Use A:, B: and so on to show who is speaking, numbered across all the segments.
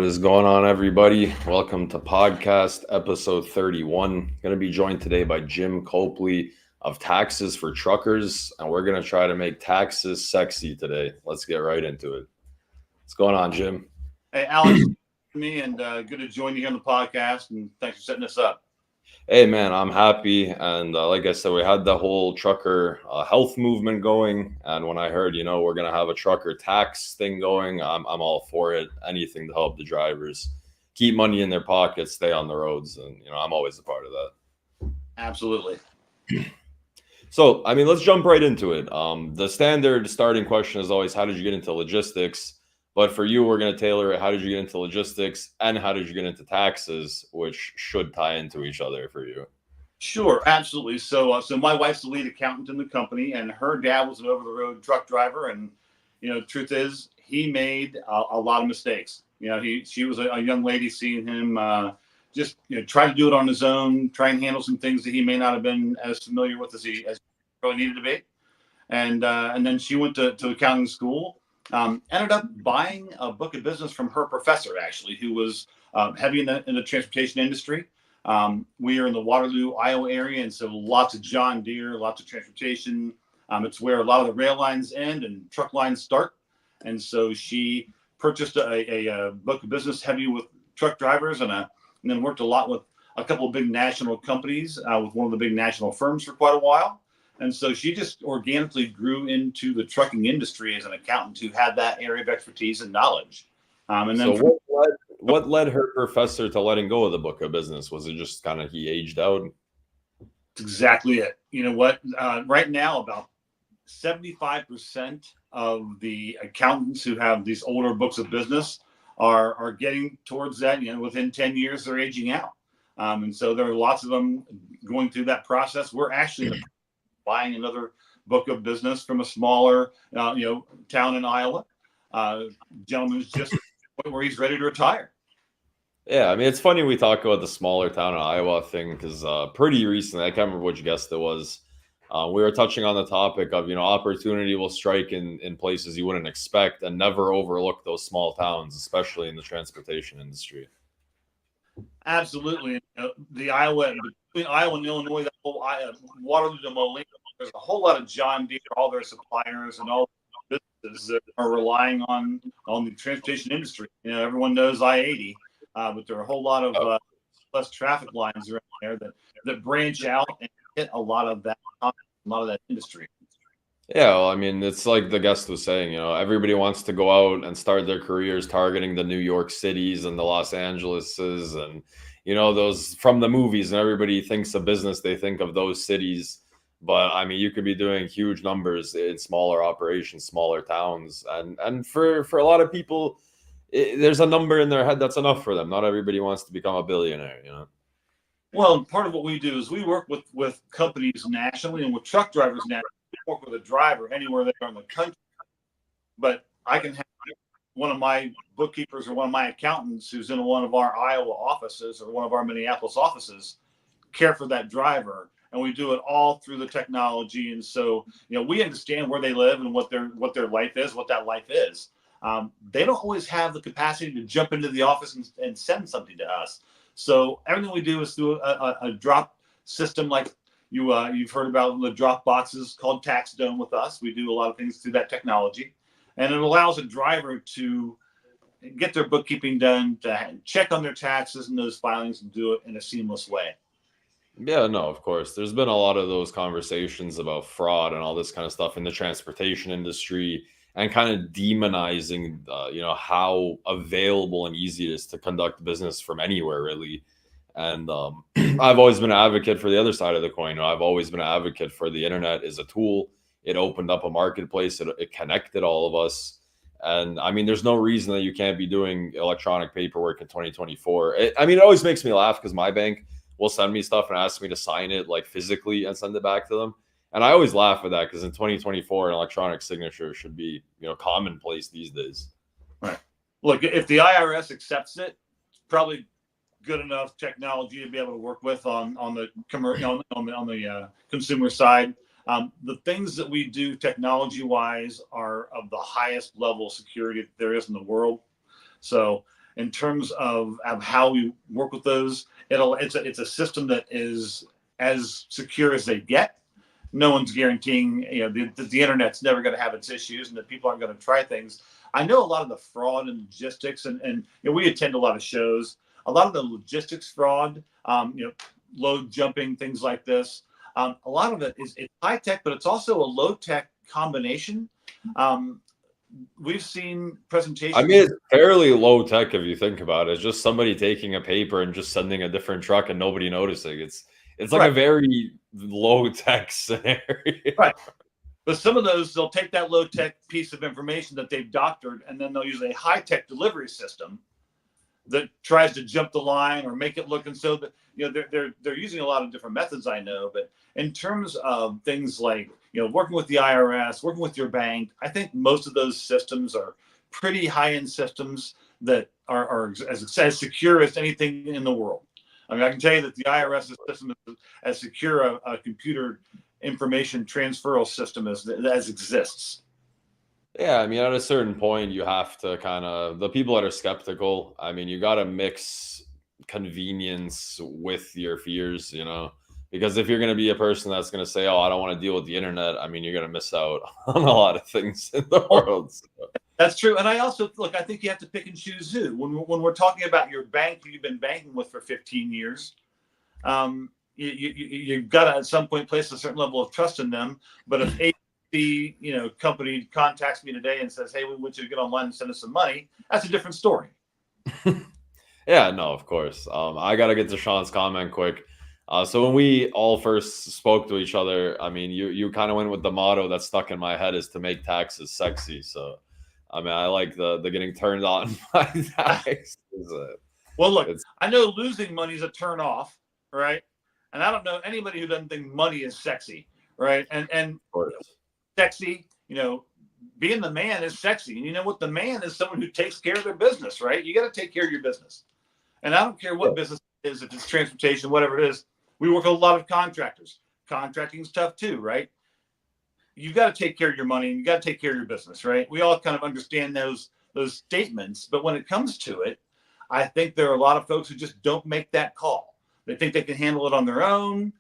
A: What is going on, everybody? Welcome to podcast episode 31. Going to be joined today by Jim Copley of Taxes4Truckers, and we're going to try to make taxes sexy today. Let's get right into it. What's going on, Jim?
B: Hey, Alex, me and good to join you here on the podcast, and thanks for setting this up.
A: Hey, man, I'm happy. And like I said, we had the whole trucker health movement going. And when I heard, we're going to have a trucker tax thing going, I'm all for it. Anything to help the drivers keep money in their pockets, stay on the roads. And, I'm always a part of that.
B: Absolutely.
A: So, let's jump right into it. The standard starting question is always, how did you get into logistics? But for you, we're going to tailor it. How did you get into logistics and how did you get into taxes, which should tie into each other for you?
B: Sure, absolutely. So my wife's the lead accountant in the company, and her dad was an over-the-road truck driver. And truth is, he made a lot of mistakes. She was a young lady, seeing him just try to do it on his own, try and handle some things that he may not have been as familiar with as he really needed to be. And then she went to accounting school. Ended up buying a book of business from her professor, actually, who was heavy in the transportation industry. We are in the Waterloo, Iowa area, and so lots of John Deere, lots of transportation. It's where a lot of the rail lines end and truck lines start. And so she purchased a book of business heavy with truck drivers, and then worked a lot with a couple of big national companies, with one of the big national firms for quite a while. And so she just organically grew into the trucking industry as an accountant who had that area of expertise and knowledge. And then
A: what led her professor to letting go of the book of business? Was it just kind of he aged out?
B: That's exactly it. You know what? Right now, about 75% of the accountants who have these older books of business are getting towards that. Within 10 years, they're aging out. And so there are lots of them going through that process. We're actually buying another book of business from a smaller, town in Iowa. Gentleman's just at the point where he's ready to retire.
A: Yeah, it's funny we talk about the smaller town in Iowa thing because pretty recently, I can't remember which guest it was, we were touching on the topic of, opportunity will strike in places you wouldn't expect, and never overlook those small towns, especially in the transportation industry.
B: Absolutely. Between Iowa and Illinois, that whole Waterloo to Moline, there's a whole lot of John Deere, all their suppliers, and all businesses that are relying on the transportation industry. Everyone knows I-80, but there are a whole lot of less traffic lines around there that branch out and hit a lot of that industry.
A: Yeah, well, it's like the guest was saying, everybody wants to go out and start their careers targeting the New York cities and the Los Angeleses and, those from the movies, and everybody thinks of business, they think of those cities. But you could be doing huge numbers in smaller operations, smaller towns. And for a lot of people, there's a number in their head that's enough for them. Not everybody wants to become a billionaire,
B: Well, part of what we do is we work with companies nationally and with truck drivers nationally. We work with a driver anywhere they are in the country. But I can have one of my bookkeepers or one of my accountants who's in one of our Iowa offices or one of our Minneapolis offices care for that driver. And we do it all through the technology. And so, we understand where they live and what their life is, what that life is. They don't always have the capacity to jump into the office and send something to us. So everything we do is through a drop system, like you've heard about the drop boxes called Tax Dome with us. We do a lot of things through that technology, and it allows a driver to get their bookkeeping done, to check on their taxes and those filings, and do it in a seamless way.
A: Yeah, no, of course. There's been a lot of those conversations about fraud and all this kind of stuff in the transportation industry, and kind of demonizing, how available and easy it is to conduct business from anywhere, really. And I've always been an advocate for the other side of the coin. I've always been an advocate for the internet as a tool. It opened up a marketplace. It connected all of us. And there's no reason that you can't be doing electronic paperwork in 2024. It always makes me laugh because my bank will send me stuff and ask me to sign it like physically and send it back to them. And I always laugh at that because in 2024, an electronic signature should be, commonplace these days.
B: Right. Look, if the IRS accepts it, it's probably good enough technology to be able to work with on the consumer side. The things that we do technology wise are of the highest level of security that there is in the world. So in terms of how we work with those. It's a system that is as secure as they get. No one's guaranteeing, the internet's never going to have its issues and that people aren't going to try things. I know a lot of the fraud and logistics, and we attend a lot of shows. A lot of the logistics fraud, load jumping, things like this. A lot of it is it's high tech, but it's also a low tech combination. We've seen presentations.
A: I mean, it's fairly low tech if you think about it. It's just somebody taking a paper and just sending a different truck and nobody noticing. It's like
B: Right.
A: a very low tech scenario.
B: Right. But some of those, they'll take that low tech piece of information that they've doctored, and then they'll use a high tech delivery system that tries to jump the line or make it look. And so that, they're using a lot of different methods, I know. But in terms of things like, working with the IRS, working with your bank, I think most of those systems are pretty high end systems that are as secure as anything in the world. I mean, I can tell you that the IRS system is as secure a computer information transferal system as exists.
A: Yeah, I mean, at a certain point, you have to the people that are skeptical, I mean, you got to mix convenience with your fears, because if you're going to be a person that's going to say, oh, I don't want to deal with the internet, I mean, you're going to miss out on a lot of things in the world. So.
B: That's true. And I also, I think you have to pick and choose who. When we're talking about your bank who you've been banking with for 15 years, you've got to at some point place a certain level of trust in them. But if the company contacts me today and says, hey, we want you to get online and send us some money, that's a different story.
A: Yeah, no, of course. I got to get to Sean's comment quick. So when we all first spoke to each other, I mean, you kind of went with the motto that stuck in my head is to make taxes sexy. So, I mean, I like the getting turned on by taxes.
B: Well, look, I know losing money is a turn off, right? And I don't know anybody who doesn't think money is sexy, right? And sexy, being the man is sexy. And you know what? The man is someone who takes care of their business, right? You got to take care of your business. And I don't care what business it is, if it's transportation, whatever it is. We work with a lot of contractors. Contracting is tough too, right? You got to take care of your money and you got to take care of your business, right? We all kind of understand those statements, but when it comes to it, I think there are a lot of folks who just don't make that call. They think they can handle it on their own.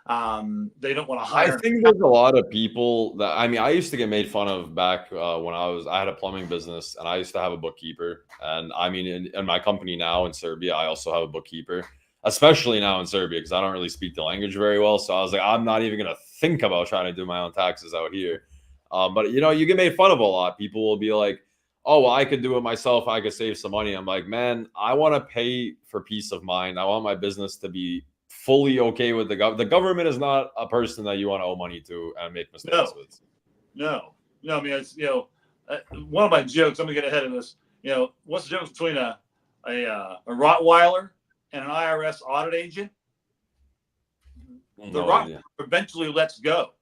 B: They don't want to hire.
A: I think there's a lot of people that, I mean, I used to get made fun of back when I had a plumbing business and I used to have a bookkeeper. And I mean, in my company now in Serbia, I also have a bookkeeper, especially now in Serbia, because I don't really speak the language very well. So I was like, I'm not even going to think about trying to do my own taxes out here. But you get made fun of a lot. People will be like, oh, well, I could do it myself. I could save some money. I'm like, man, I want to pay for peace of mind. I want my business to be fully okay with the government. The government is not a person that you want to owe money to and make mistakes with.
B: No. I mean, it's, one of my jokes, I'm going to get ahead of this. What's the difference between a Rottweiler and an IRS audit agent? The Rottweiler eventually lets go.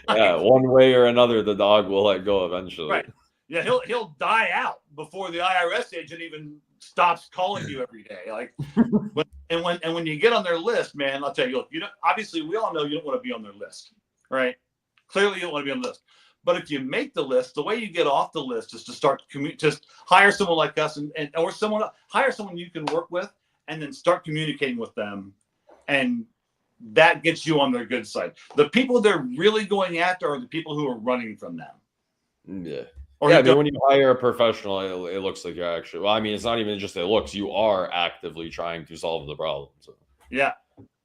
A: Yeah, one way or another, the dog will let go eventually.
B: Right. Yeah, he'll die out before the IRS agent even stops calling you every day. Like, when you get on their list, man, I'll tell you, look, obviously we all know you don't want to be on their list, right? Clearly, you don't want to be on the list. But if you make the list, the way you get off the list is to start just hire someone like us or hire someone you can work with, and then start communicating with them, and that gets you on their good side. The people they're really going after are the people who are running from them.
A: Yeah. I mean, when you hire a professional, it looks like you're actually, well, I mean, it's not even just it looks, you are actively trying to solve the problem. So.
B: Yeah.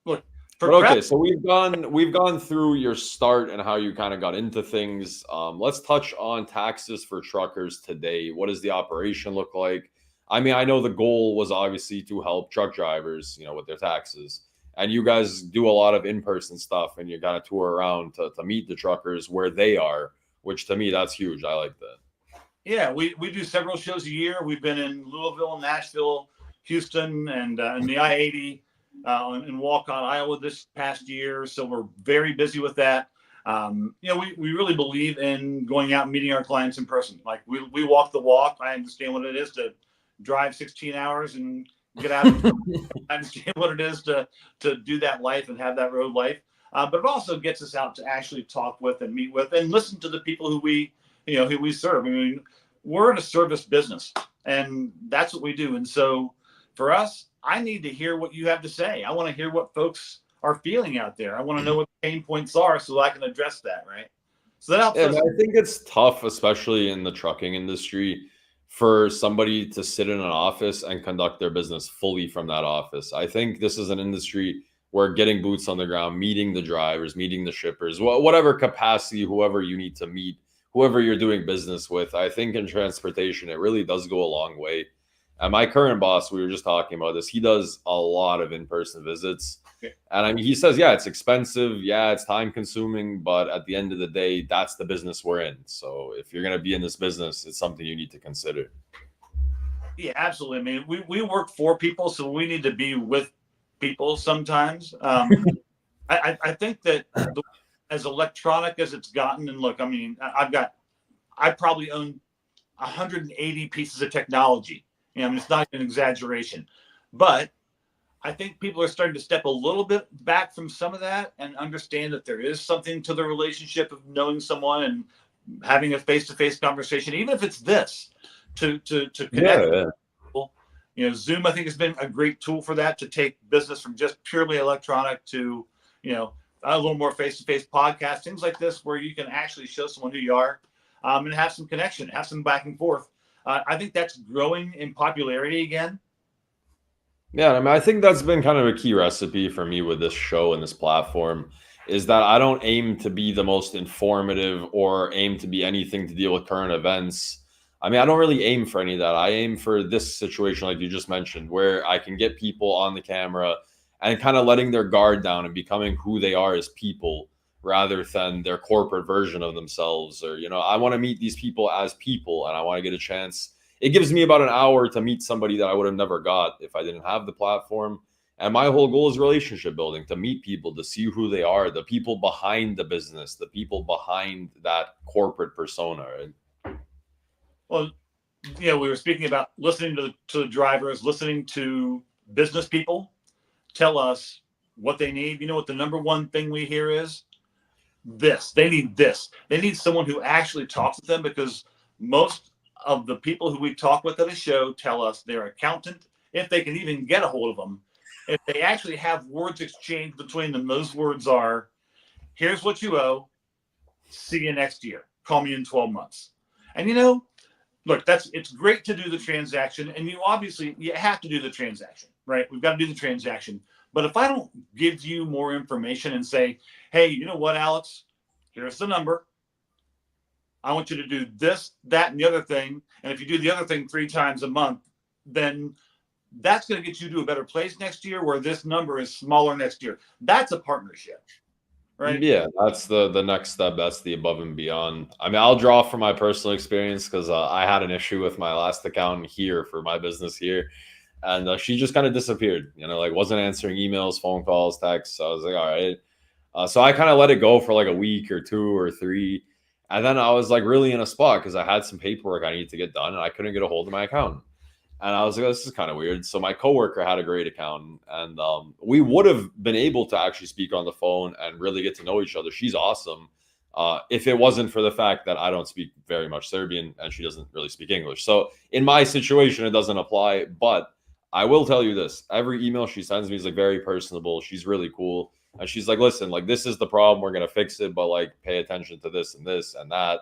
B: Look,
A: so we've gone through your start and how you kind of got into things. Let's touch on taxes for truckers today. What does the operation look like? I mean, I know the goal was obviously to help truck drivers, with their taxes. And you guys do a lot of in-person stuff and you kind of tour around to meet the truckers where they are, which to me, that's huge. I like that.
B: Yeah, we do several shows a year. We've been in Louisville, Nashville, Houston, and in the I-80 in Walcott, Iowa this past year. So we're very busy with that. We really believe in going out and meeting our clients in person. Like we walk the walk. I understand what it is to drive 16 hours and get out. I understand what it is to do that life and have that road life. But it also gets us out to actually talk with and meet with and listen to the people who we serve. I mean, we're in a service business, and that's what we do. And so for us, I need to hear what you have to say. I want to hear what folks are feeling out there. I want to know what the pain points are so I can address that, right? So that helps
A: Yeah,
B: us.
A: I think it's tough, especially in the trucking industry, for somebody to sit in an office and conduct their business fully from that office. I think this is an industry where getting boots on the ground, meeting the drivers, meeting the shippers, whatever capacity, whoever you need to meet, whoever you're doing business with, I think in transportation, it really does go a long way. And my current boss, we were just talking about this, he does a lot of in-person visits. And I mean, he says, yeah, it's expensive. Yeah, it's time consuming. But at the end of the day, that's the business we're in. So if you're going to be in this business, it's something you need to consider.
B: Yeah, absolutely. I mean, we work for people, so we need to be with people sometimes. I think that as electronic as it's gotten, and look, I mean, I probably own 180 pieces of technology. You know, I mean, it's not an exaggeration, but I think people are starting to step a little bit back from some of that and understand that there is something to the relationship of knowing someone and having a face-to-face conversation, even if it's this, to connect.
A: Yeah.
B: People. You know, Zoom, I think, has been a great tool for that, to take business from just purely electronic to, you know, a little more face-to-face podcast, things like this, where you can actually show someone who you are, and have some connection, have some back and forth. I think that's growing in popularity again.
A: Yeah, I mean, I think that's been kind of a key recipe for me with this show and this platform is that I don't aim to be the most informative or aim to be anything to deal with current events. I mean, I don't really aim for any of that. I aim for this situation, like you just mentioned, where I can get people on the camera and kind of letting their guard down and becoming who they are as people rather than their corporate version of themselves. Or, you know, I want to meet these people as people and I want to get a chance. It gives me about an hour to meet somebody that I would have never got if I didn't have the platform. And my whole goal is relationship building, to meet people, to see who they are, the people behind the business, the people behind that corporate persona. Right?
B: Well, you know, we were speaking about listening to the drivers, listening to business people tell us what they need. You know what the number one thing we hear is? This. They need this. They need someone who actually talks to them, because most of the people who we talk with at a show tell us their accountant, if they can even get a hold of them, if they actually have words exchanged between them, those words are, here's what you owe. See you next year. Call me in 12 months. And you know, look, it's great to do the transaction, and you have to do the transaction, right? We've got to do the transaction. But if I don't give you more information and say, hey, you know what, Alex, here's the number. I want you to do this, that, and the other thing. And if you do the other thing 3 times a month, then that's going to get you to a better place next year, where this number is smaller next year. That's a partnership, right?
A: Yeah, that's the next step. That's the above and beyond. I mean, I'll draw from my personal experience because I had an issue with my last accountant here for my business here, and she just kind of disappeared. You know, like wasn't answering emails, phone calls, texts. So I was like, all right. So I kind of let it go for like a week or 2 or 3, and then I was like really in a spot because I had some paperwork I needed to get done, and I couldn't get a hold of my accountant. And I was like, this is kind of weird. So my coworker had a great accountant, and we would have been able to actually speak on the phone and really get to know each other. She's awesome. If it wasn't for the fact that I don't speak very much Serbian and she doesn't really speak English. So in my situation, it doesn't apply. But I will tell you this. Every email she sends me is like very personable. She's really cool. And she's like, listen, like this is the problem. We're going to fix it. But like pay attention to this and that.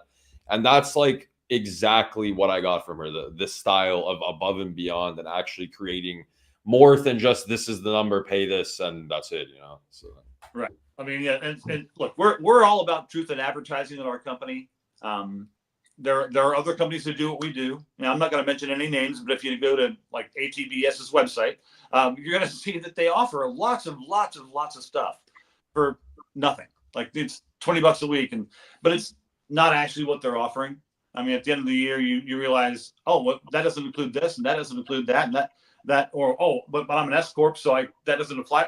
A: And that's like exactly what I got from her, this style of above and beyond and actually creating more than just this is the number, pay this, and that's it, you know. So
B: right. I mean, yeah, and look, we're all about truth in advertising in our company. There are other companies that do what we do. Now, I'm not going to mention any names, but if you go to like ATBS's website, you're going to see that they offer lots of stuff for nothing. Like it's $20 a week, but it's not actually what they're offering. I mean, at the end of the year, you realize, oh, well, that doesn't include this, and that doesn't include that, and that, or oh, but I'm an S corp, so that doesn't apply.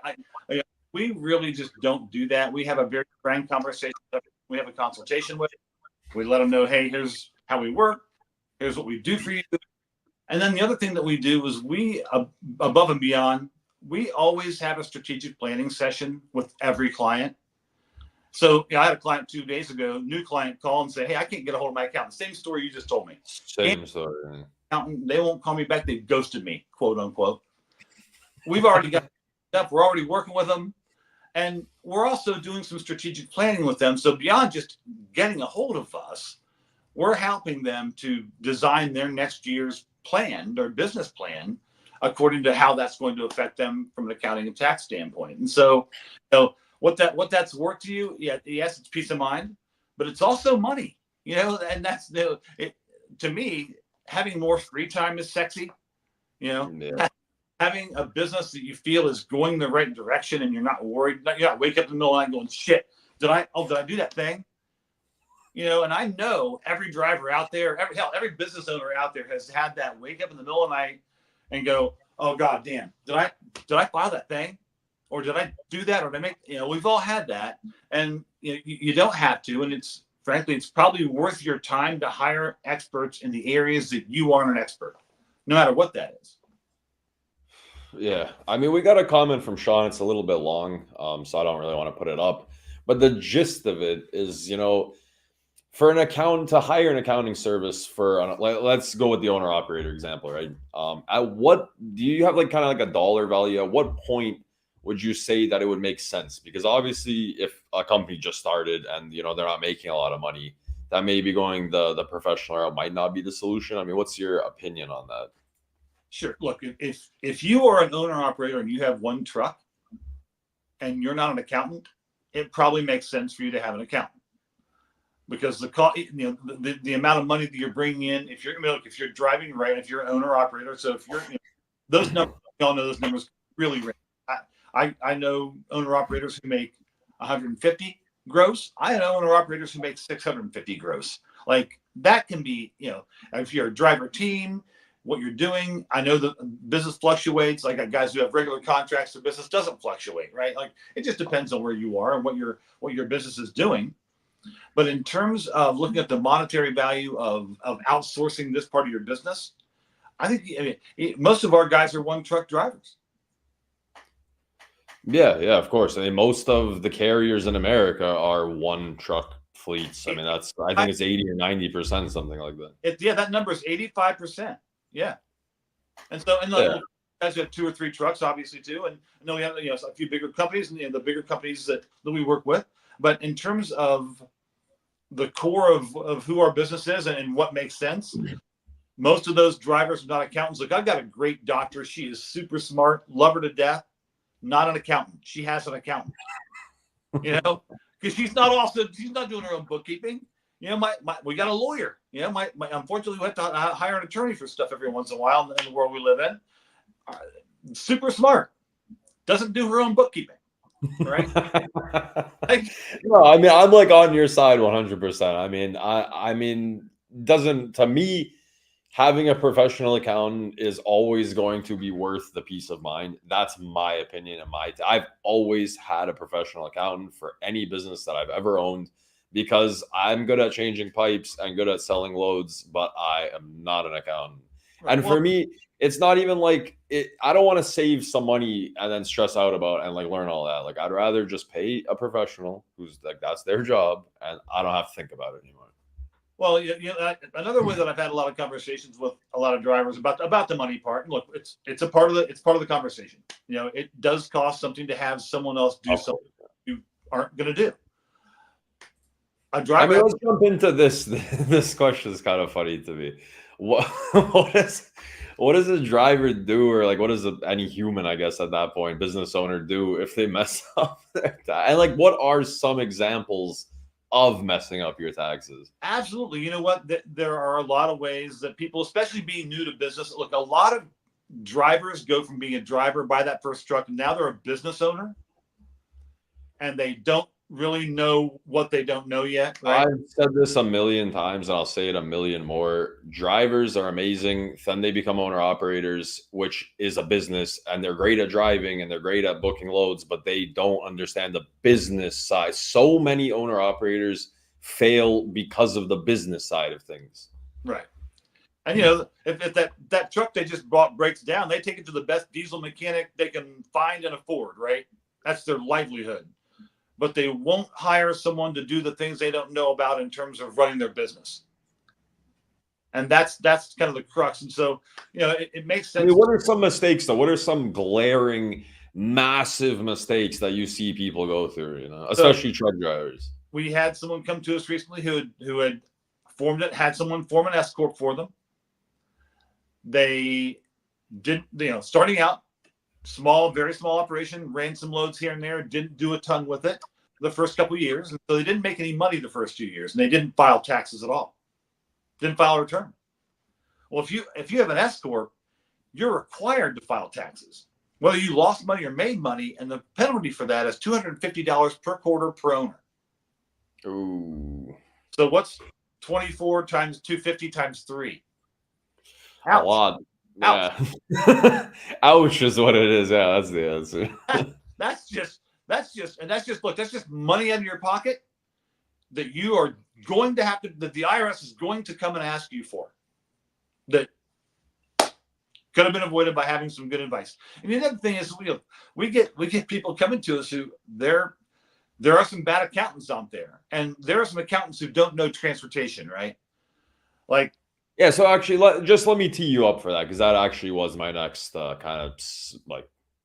B: We really just don't do that. We have a very frank conversation. We have a consultation with. We let them know, hey, here's how we work. Here's what we do for you. And then the other thing that we do is we, above and beyond, we always have a strategic planning session with every client. So I had a client 2 days ago, new client, call and say, "Hey, I can't get a hold of my accountant." Same story you just told me.
A: Same story.
B: Accountant, they won't call me back. They ghosted me, quote unquote. We've already got up. We're already working with them, and we're also doing some strategic planning with them. So beyond just getting a hold of us, we're helping them to design their next year's plan, their business plan, according to how that's going to affect them from an accounting and tax standpoint. And so, what that's worth to you? Yeah, yes, it's peace of mind, but it's also money. And that's to me, having more free time is sexy.
A: Yeah.
B: Having a business that you feel is going the right direction and you're not worried. You're not waking up in the middle of the night going, "Shit, did I do that thing?" And I know every driver out there, every business owner out there has had that wake up in the middle of the night and go, "Oh God damn, did I file that thing? Or did I do that? Or did I make?" We've all had that, and you don't have to. And frankly, it's probably worth your time to hire experts in the areas that you aren't an expert, no matter what that is.
A: Yeah. I mean, we got a comment from Sean. It's a little bit long, so I don't really want to put it up. But the gist of it is, for an accountant to hire an accounting service let's go with the owner operator example, right? At what do you have kind of a dollar value? At what point would you say that it would make sense? Because obviously, if a company just started and they're not making a lot of money, that maybe going the professional route might not be the solution. I mean, what's your opinion on that?
B: Sure. Look, if you are an owner operator and you have one truck and you're not an accountant, it probably makes sense for you to have an accountant, because the amount of money that you're bringing in, if you're driving right, if you're an owner operator, so if you're those numbers, y'all know those numbers really range. I know owner operators who make 150 gross. I know owner operators who make 650 gross. Like that can be, if you're a driver team, what you're doing. I know the business fluctuates. Like guys who have regular contracts, their business doesn't fluctuate, right? Like it just depends on where you are and what your business is doing. But in terms of looking at the monetary value of outsourcing this part of your business, I think most of our guys are one truck drivers.
A: Yeah, of course. I mean, most of the carriers in America are one truck fleets. I mean, I think it's 80 or 90%, something like that.
B: That number is 85%. Yeah. And so, guys who have 2 or 3 trucks, obviously, too. And I know we have a few bigger companies, and the bigger companies that we work with. But in terms of the core of who our business is and what makes sense, most of those drivers are not accountants. Look, I've got a great doctor. She is super smart, love her to death. Not an accountant. She has an accountant. Because she's not doing her own bookkeeping. We got a lawyer. Unfortunately, we have to hire an attorney for stuff every once in a while in the world we live in. Super smart. Doesn't do her own bookkeeping. Right?
A: No, I mean, I'm on your side 100%. I mean, to me, having a professional accountant is always going to be worth the peace of mind. That's my opinion. I've always had a professional accountant for any business that I've ever owned, because I'm good at changing pipes and good at selling loads, but I am not an accountant. Right. And for me, it's not even I don't want to save some money and then stress out about and learn all that. I'd rather just pay a professional who's that's their job, and I don't have to think about it anymore.
B: Well, another way that I've had a lot of conversations with a lot of drivers about the money part. And look, it's part of the conversation. It does cost something to have someone else do something you aren't going to do. A driver.
A: I mean, let's jump into this. This question is kind of funny to me. What does a driver do, or what does any human, I guess, at that point, business owner, do if they mess up their tax? And what are some examples of messing up your taxes?
B: Absolutely. You know what? There are a lot of ways that people, especially being new to business, look, a lot of drivers go from being a driver, buy that first truck, and now they're a business owner, and they don't really know what they don't know yet. Right?
A: I've said this a million times, and I'll say it a million more. Drivers are amazing. Then they become owner operators, which is a business, and they're great at driving and they're great at booking loads, but they don't understand the business side. So many owner operators fail because of the business side of things.
B: Right. And if that truck they just bought breaks down, they take it to the best diesel mechanic they can find and afford. Right. That's their livelihood. but they won't hire someone to do the things they don't know about in terms of running their business. And that's kind of the crux. And so, it makes sense.
A: I mean, what are some mistakes though? What are some glaring, massive mistakes that you see people go through? Especially truck drivers.
B: We had someone come to us recently who had had someone form an S corp for them. They did, starting out, very small operation, ran some loads here and there, didn't do a ton with it the first couple of years, and so they didn't make any money the first 2 years, and they didn't file taxes at all. Didn't file a return. Well, if you have an S corp, you're required to file taxes, whether you lost money or made money, and the penalty for that is $250 per quarter per owner.
A: Ooh.
B: So what's 24 times 250 times 3?
A: Ouch. A lot. Yeah. Ouch is what it is. Yeah, that's the answer.
B: That's just money out of your pocket that you are going to have to, that the IRS is going to come and ask you for, that could have been avoided by having some good advice. And the other thing is, we get people coming to us who there are some bad accountants out there, and there are some accountants who don't know transportation, right? Like,
A: yeah. So actually, let me tee you up for that, because that actually was my next kind of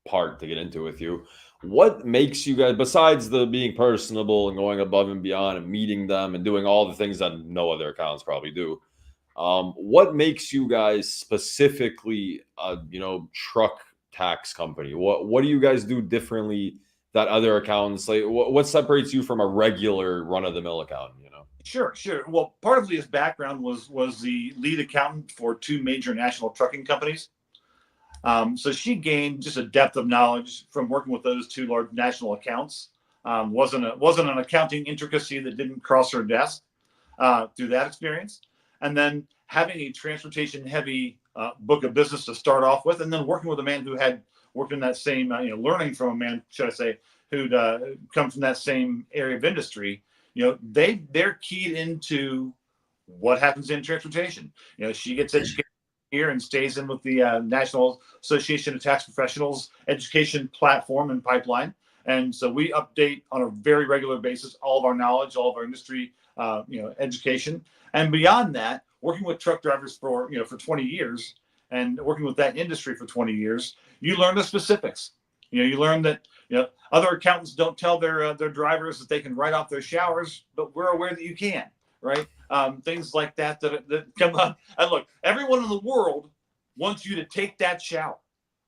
A: part to get into with you. What makes you guys, besides the being personable and going above and beyond and meeting them and doing all the things that no other accountants probably do, what makes you guys specifically truck tax company? What do you guys do differently that other accountants, like what separates you from a regular run-of-the-mill accountant?
B: Sure. Well, part of Leah's background was the lead accountant for 2 major national trucking companies. So she gained just a depth of knowledge from working with those 2 large national accounts. Wasn't an accounting intricacy that didn't cross her desk through that experience. And then having a transportation heavy book of business to start off with, and then working with a man who had worked in that same, learning from a man, should I say, who'd come from that same area of industry. They're keyed into what happens in transportation. She gets educated here and stays in with the National Association of Tax Professionals education platform and pipeline. And so we update on a very regular basis all of our knowledge, all of our industry, education. And beyond that, working with truck drivers for 20 years and working with that industry for 20 years, you learn the specifics. You learn that other accountants don't tell their drivers that they can write off their showers, but we're aware that you can, right? Things like that come up. And look, everyone in the world wants you to take that shower,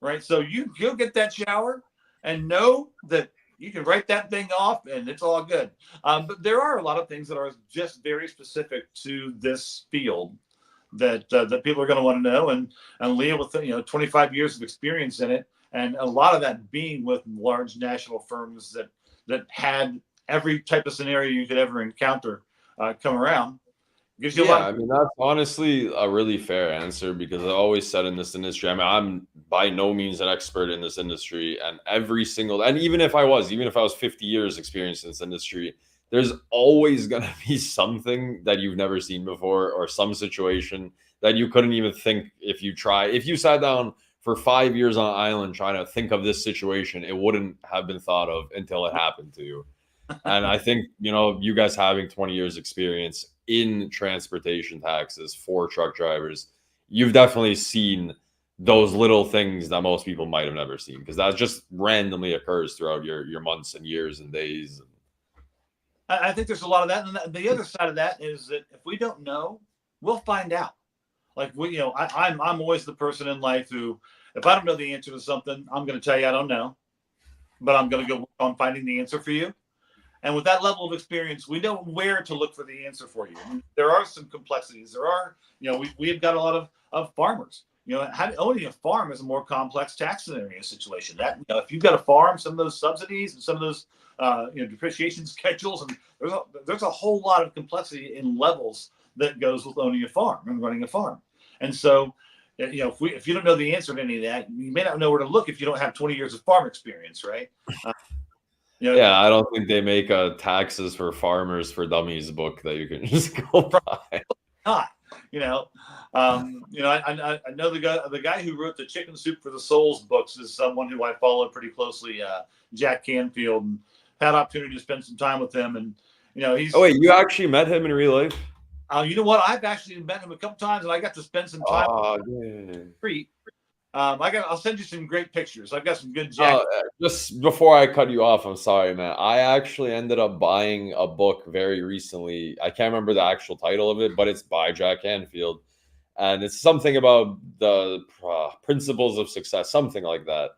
B: right? So you go get that shower and know that you can write that thing off and it's all good. But there are a lot of things that are just very specific to this field that people are going to want to know. And Leah, with 25 years of experience in it, and a lot of that being with large national firms that had every type of scenario you could ever encounter come around.
A: Gives you a lot. I mean, that's honestly a really fair answer, because I always said in this industry, I mean, I'm by no means an expert in this industry, and even if I was 50 years experienced in this industry, there's always going to be something that you've never seen before, or some situation that you couldn't even think if you sat down for 5 years on an island trying to think of this situation, it wouldn't have been thought of until it happened to you. And I think, you guys having 20 years experience in transportation taxes for truck drivers, you've definitely seen those little things that most people might have never seen, because that just randomly occurs throughout your months and years and days.
B: I think there's a lot of that. And the other side of that is that if we don't know, we'll find out. Like I'm always the person in life who, if I don't know the answer to something, I'm going to tell you I don't know, but I'm going to go work on finding the answer for you. And with that level of experience, we know where to look for the answer for you. There are some complexities. There are, we've got a lot of farmers. Owning a farm is a more complex tax scenario situation. That if you've got a farm, some of those subsidies and some of those depreciation schedules, and there's a whole lot of complexity in levels that goes with owning a farm and running a farm. And so, if you don't know the answer to any of that, you may not know where to look if you don't have 20 years of farm experience, right?
A: Yeah, I don't think they make a taxes for farmers for dummies book that you can just go buy.
B: Not, I know the guy who wrote the Chicken Soup for the Souls books is someone who I follow pretty closely, Jack Canfield. And had opportunity to spend some time with him, and he's.
A: Oh wait, you actually met him in real life?
B: You know what? I've actually met him a couple times, and I got to spend some time.
A: Oh, yeah.
B: I'll send you some great pictures. I've got some good jackets.
A: Just before I cut you off, I'm sorry, man. I actually ended up buying a book very recently. I can't remember the actual title of it, but it's by Jack Canfield, and it's something about the principles of success, something like that.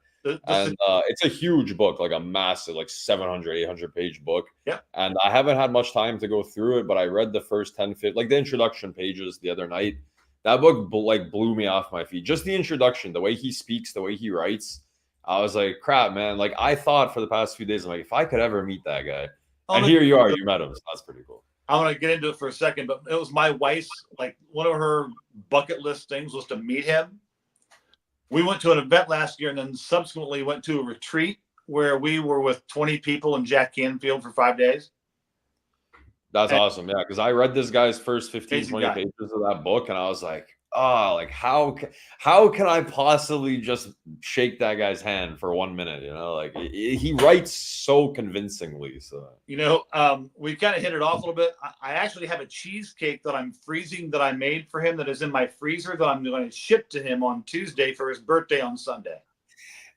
A: And it's a huge book, like a massive, like 700, 800 page book.
B: Yeah.
A: And I haven't had much time to go through it, but I read the first 10, 15, like the introduction pages the other night. That book blew me off my feet. Just the introduction, the way he speaks, the way he writes. I was like, crap, man. Like I thought for the past few days, I'm like, if I could ever meet that guy. And here you are, you met him. So that's pretty cool.
B: I'm going to get into it for a second, but it was my wife's, like one of her bucket list things was to meet him. We went to an event last year and then subsequently went to a retreat where we were with 20 people in Jack Canfield for 5 days.
A: That's awesome. Yeah. Cause I read this guy's first 15, 20 pages of that book. And I was like, oh, like how can I possibly just shake that guy's hand for 1 minute? Like he writes so convincingly. So,
B: we kind of hit it off a little bit. I actually have a cheesecake that I'm freezing that I made for him that is in my freezer that I'm going to ship to him on Tuesday for his birthday on Sunday.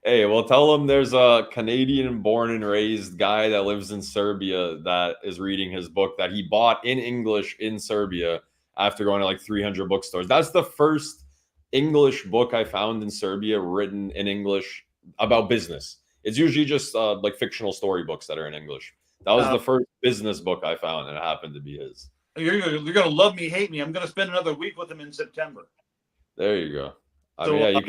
A: Hey, well, tell him there's a Canadian born and raised guy that lives in Serbia that is reading his book that he bought in English in Serbia after going to like 300 bookstores. That's the first English book I found in Serbia written in English about business. It's usually just like fictional storybooks that are in English. That was the first business book I found, and it happened to be his.
B: You're going to love me, hate me. I'm going to spend another week with him in September.
A: There you go. I mean, yeah,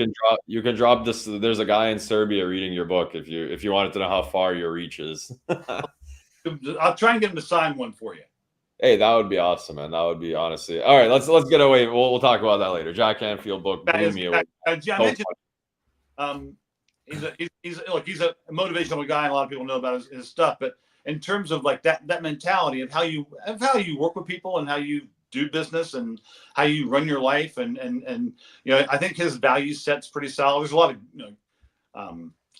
A: you can drop this. There's a guy in Serbia reading your book if you wanted to know how far your reach is.
B: I'll try and get him to sign one for you.
A: Hey, that would be awesome, man. That would be honestly. All right, let's get away. We'll talk about that later. Jack Canfield book blew me away.
B: I mentioned, he's a motivational guy, and a lot of people know about his stuff. But in terms of like that mentality of how you work with people and how you do business and how you run your life, and I think his value set's pretty solid. There's a lot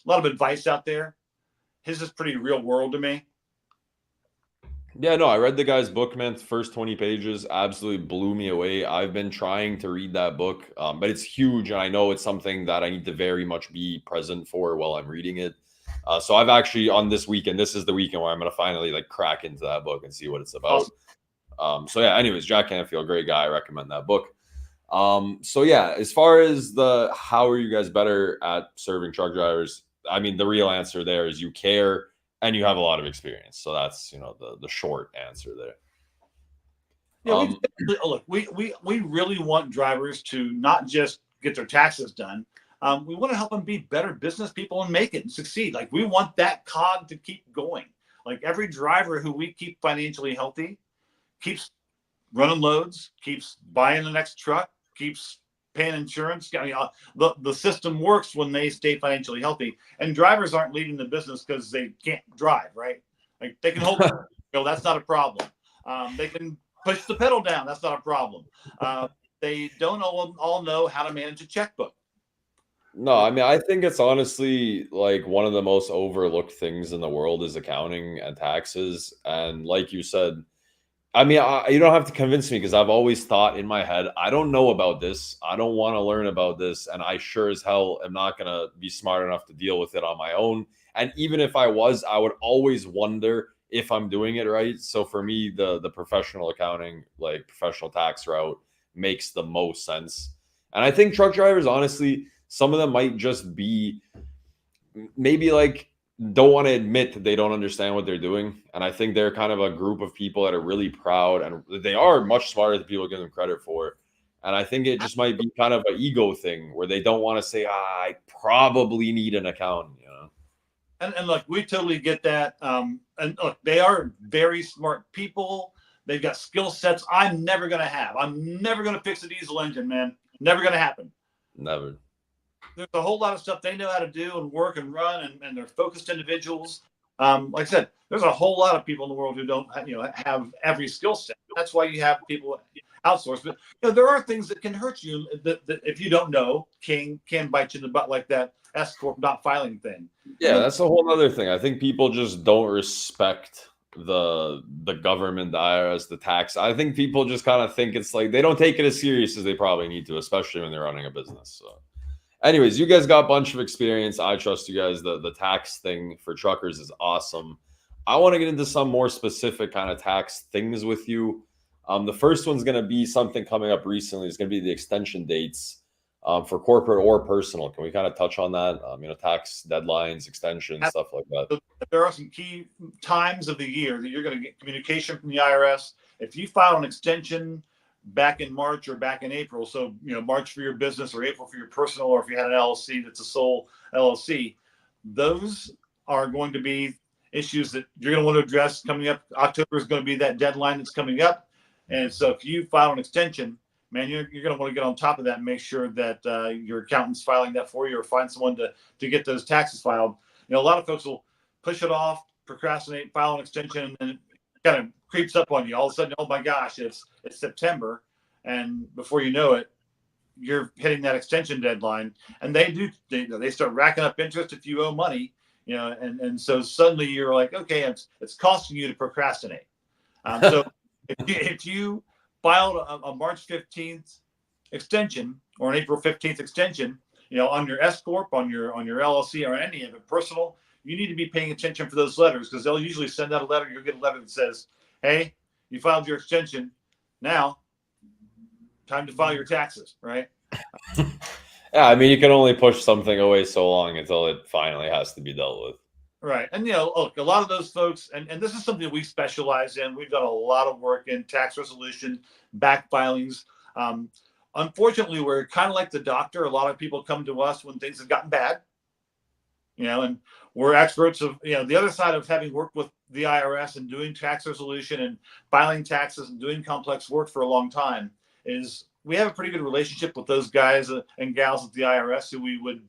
B: of advice out there. His is pretty real world to me.
A: Yeah, no, I read the guy's book, man. The first 20 pages absolutely blew me away. I've been trying to read that book, but it's huge, and I know it's something that I need to very much be present for while I'm reading it. So I've actually on this weekend, this is the weekend where I'm going to finally like crack into that book and see what it's about. Awesome. So yeah, anyways, Jack Canfield, great guy. I recommend that book. So yeah, as far as how are you guys better at serving truck drivers? I mean, the real answer there is you care and you have a lot of experience. So that's, the short answer there.
B: Yeah, we really want drivers to not just get their taxes done. We want to help them be better business people and make it and succeed. Like we want that cog to keep going. Like every driver who we keep financially healthy keeps running loads, keeps buying the next truck, keeps paying insurance. I mean, the system works when they stay financially healthy. And drivers aren't leading the business because they can't drive, right? Like they can hold, that's not a problem. They can push the pedal down. That's not a problem. They don't all know how to manage a checkbook.
A: No, I mean, I think it's honestly like one of the most overlooked things in the world is accounting and taxes. And like you said, I mean, you don't have to convince me because I've always thought in my head, I don't know about this. I don't want to learn about this. And I sure as hell am not going to be smart enough to deal with it on my own. And even if I was, I would always wonder if I'm doing it right. So for me, the professional accounting, like professional tax route makes the most sense. And I think truck drivers, honestly, some of them might just be maybe like don't want to admit that they don't understand what they're doing. And I think they're kind of a group of people that are really proud and they are much smarter than people give them credit for. And I think it just might be kind of an ego thing where they don't want to say, I probably need an accountant,
B: And look, we totally get that. And look, they are very smart people. They've got skill sets I'm never going to have. I'm never going to fix a diesel engine, man. Never going to happen.
A: Never.
B: There's a whole lot of stuff they know how to do and work and run, and they're focused individuals. Like I said, there's a whole lot of people in the world who don't, have every skill set. That's why you have people outsource. But there are things that can hurt you that if you don't know can bite you in the butt, like that S corp not filing thing.
A: Yeah, that's a whole other thing. I think people just don't respect the government, the IRS, the tax. I think people just kind of think it's like they don't take it as serious as they probably need to, especially when they're running a business. So, anyways, you guys got a bunch of experience. I trust you guys. The tax thing for truckers is awesome. I want to get into some more specific kind of tax things with you. The first one's going to be something coming up recently. It's going to be the extension dates for corporate or personal. Can we kind of touch on that? Tax deadlines, extensions, stuff like that.
B: There are some key times of the year that you're going to get communication from the IRS. If you file an extension back in March or back in April, so March for your business or April for your personal, or if you had an LLC that's a sole LLC, those are going to be issues that you're going to want to address coming up. October is going to be that deadline that's coming up. And so if you file an extension, man, you're going to want to get on top of that and make sure that your accountant's filing that for you, or find someone to get those taxes filed. A lot of folks will push it off, procrastinate, file an extension, and it kind of creeps up on you. All of a sudden, oh my gosh, it's September, and before you know it, you're hitting that extension deadline. And they start racking up interest if you owe money, and so suddenly you're like, okay, it's costing you to procrastinate. So if you filed a March 15th extension or an April 15th extension, on your S corp, on your LLC, or any of it personal, you need to be paying attention for those letters, because they'll usually send out a letter. You'll get a letter that says, hey, you filed your extension. Now, time to file your taxes, right?
A: Yeah, I mean, you can only push something away so long until it finally has to be dealt with.
B: Right. And, look, a lot of those folks, and this is something we specialize in. We've done a lot of work in tax resolution, back filings. Unfortunately, we're kind of like the doctor. A lot of people come to us when things have gotten bad, and we're experts of, the other side of having worked with the IRS and doing tax resolution and filing taxes and doing complex work for a long time, is we have a pretty good relationship with those guys and gals at the IRS who we would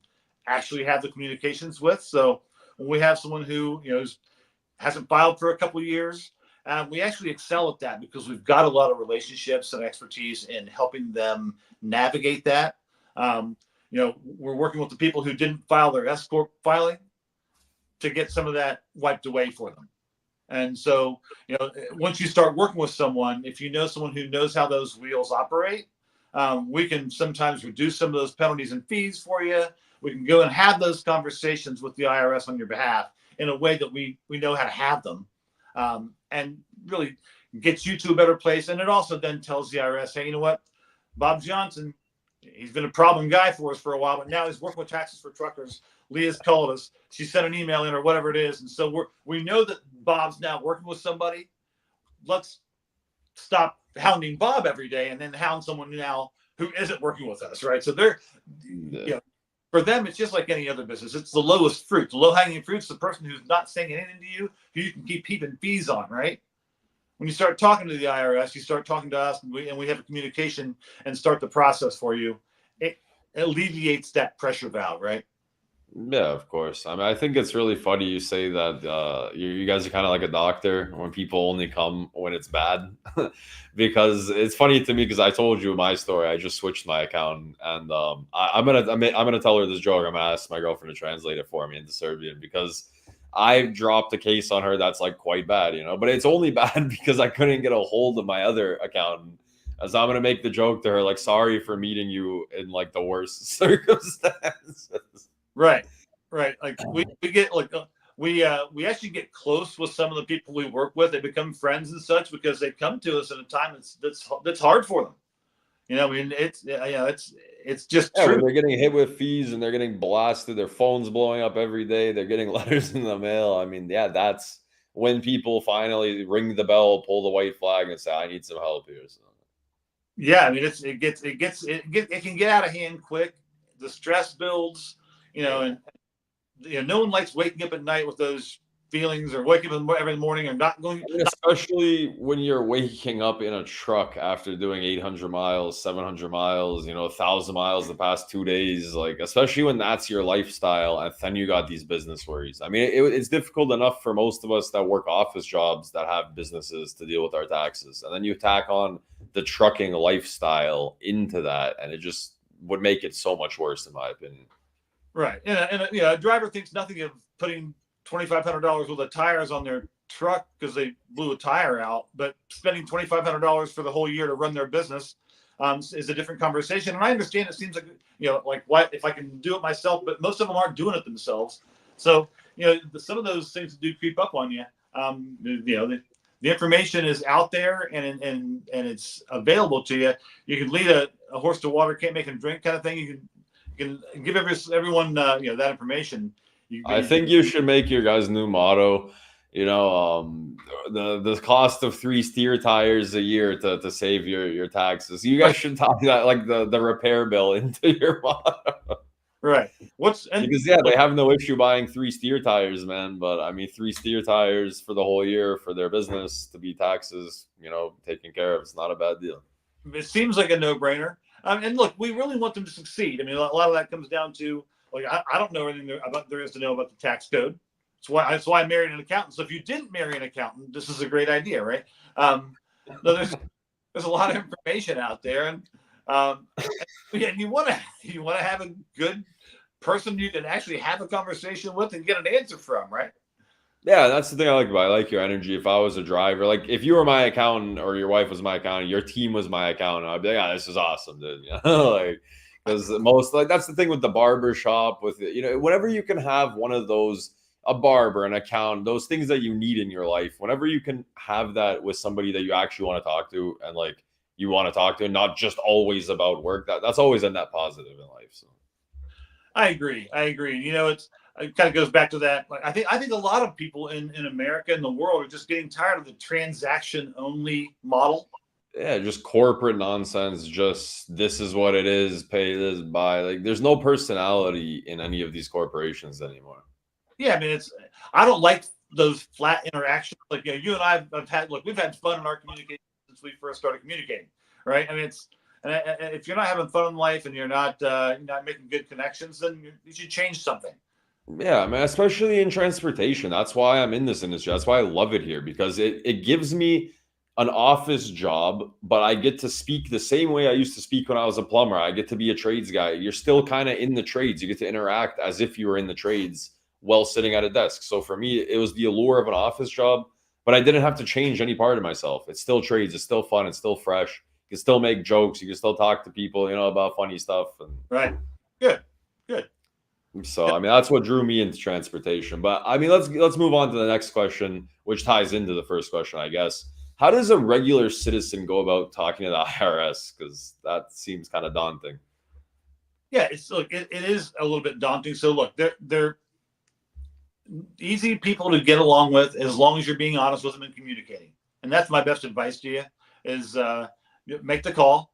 B: actually have the communications with. So when we have someone who, hasn't filed for a couple of years, we actually excel at that, because we've got a lot of relationships and expertise in helping them navigate that. We're working with the people who didn't file their S corp filing to get some of that wiped away for them. And so, once you start working with someone, if you know someone who knows how those wheels operate, we can sometimes reduce some of those penalties and fees for you. We can go and have those conversations with the IRS on your behalf in a way that we know how to have them, and really gets you to a better place. And it also then tells the IRS, hey, you know what, Bob Johnson, he's been a problem guy for us for a while, but now he's working with Taxes for Truckers. Leah's called us. She sent an email in, or whatever it is. And so we know that Bob's now working with somebody. Let's stop hounding Bob every day and then hound someone now who isn't working with us, right? So they're, for them, it's just like any other business. It's the lowest fruit. The low-hanging fruit's the person who's not saying anything to you, who you can keep heaping fees on, right? When you start talking to the IRS, you start talking to us, and we have a communication and start the process for you. It alleviates that pressure valve, right?
A: Yeah, of course. I mean, I think it's really funny you say that you guys are kind of like a doctor when people only come when it's bad. Because it's funny to me, because I told you my story. I just switched my account, and I'm gonna tell her this joke. I'm gonna ask my girlfriend to translate it for me into Serbian, because I dropped a case on her that's like quite bad, but it's only bad because I couldn't get a hold of my other accountant. As I'm gonna make the joke to her, like, sorry for meeting you in like the worst circumstances.
B: Right. Like we get like we actually get close with some of the people we work with. They become friends and such because they come to us at a time that's hard for them. I mean, it's just true.
A: When they're getting hit with fees and they're getting blasted, their phone's blowing up every day, they're getting letters in the mail. I mean, yeah, that's when people finally ring the bell, pull the white flag, and say, "I need some help here." So.
B: Yeah, I mean, it can get out of hand quick. The stress builds, and no one likes waking up at night with those feelings, or waking up every morning and not going.
A: Especially when you're waking up in a truck after doing 800 miles, 700 miles, 1,000 miles the past 2 days, like, especially when that's your lifestyle. And then you got these business worries. I mean, it's difficult enough for most of us that work office jobs that have businesses to deal with our taxes. And then you tack on the trucking lifestyle into that, and it just would make it so much worse, in my opinion.
B: Right. And a driver thinks nothing of putting $2,500 worth of tires on their truck because they blew a tire out, but spending $2,500 for the whole year to run their business is a different conversation. And I understand it seems like what if I can do it myself, but most of them aren't doing it themselves. So, some of those things do creep up on you. The information is out there and it's available to you. You can lead a horse to water, can't make him drink kind of thing. You can give everyone that information.
A: I think you should make your guys' new motto. The cost of 3 steer tires a year to save your taxes. You guys should talk that like the repair bill into your motto.
B: Right. Because
A: they have no issue buying 3 steer tires, man. But I mean, 3 steer tires for the whole year for their business to be taxes, taken care of. It's not a bad deal.
B: It seems like a no-brainer. And look, we really want them to succeed. I mean, a lot of that comes down to, like, I don't know anything there is to know about the tax code. That's why I married an accountant. So if you didn't marry an accountant, this is a great idea, right? There's a lot of information out there, and you want to have a good person you can actually have a conversation with and get an answer from, right?
A: Yeah, that's the thing I like about it. I like your energy. If I was a driver, like if you were my accountant or your wife was my accountant, your team was my accountant, I'd be like, yeah, this is awesome, dude. Like, because that's the thing with the barber shop, with whenever you can have one of those, a barber, an accountant, those things that you need in your life, whenever you can have that with somebody that you actually want to talk to and like you want to talk to, and not just always about work, that's always a net positive in life. So
B: I agree. It kind of goes back to that. Like, I think a lot of people in America and the world are just getting tired of the transaction only model.
A: Yeah, just corporate nonsense. Just this is what it is. Pay this, buy. Like, there's no personality in any of these corporations anymore.
B: Yeah, I mean, I don't like those flat interactions. Like, you and I have we've had fun in our communication since we first started communicating, right? I mean, if you're not having fun in life and you're not making good connections, then you should change something.
A: Yeah, man, especially in transportation. That's why I'm in this industry. That's why I love it here, because it gives me an office job, but I get to speak the same way I used to speak when I was a plumber. I get to be a trades guy. You're still kind of in the trades. You get to interact as if you were in the trades while sitting at a desk. So for me, it was the allure of an office job, but I didn't have to change any part of myself. It's still trades. It's still fun. It's still fresh. You can still make jokes. You can still talk to people, about funny stuff.
B: Right. Good.
A: So, I mean, that's what drew me into transportation. But I mean, let's move on to the next question, which ties into the first question, I guess. How does a regular citizen go about talking to the IRS? Because that seems kind of daunting.
B: Yeah, it is a little bit daunting. So look, they're easy people to get along with as long as you're being honest with them and communicating. And that's my best advice to you: is make the call,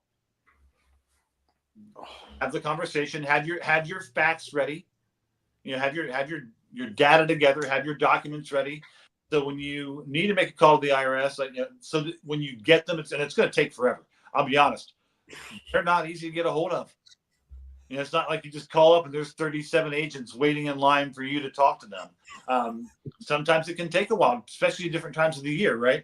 B: have the conversation, have your facts ready. Have your data together, have your documents ready. So when you need to make a call to the IRS, so that when you get them, it's going to take forever. I'll be honest, they're not easy to get a hold of. It's not like you just call up and there's 37 agents waiting in line for you to talk to them. Sometimes it can take a while, especially at different times of the year, right?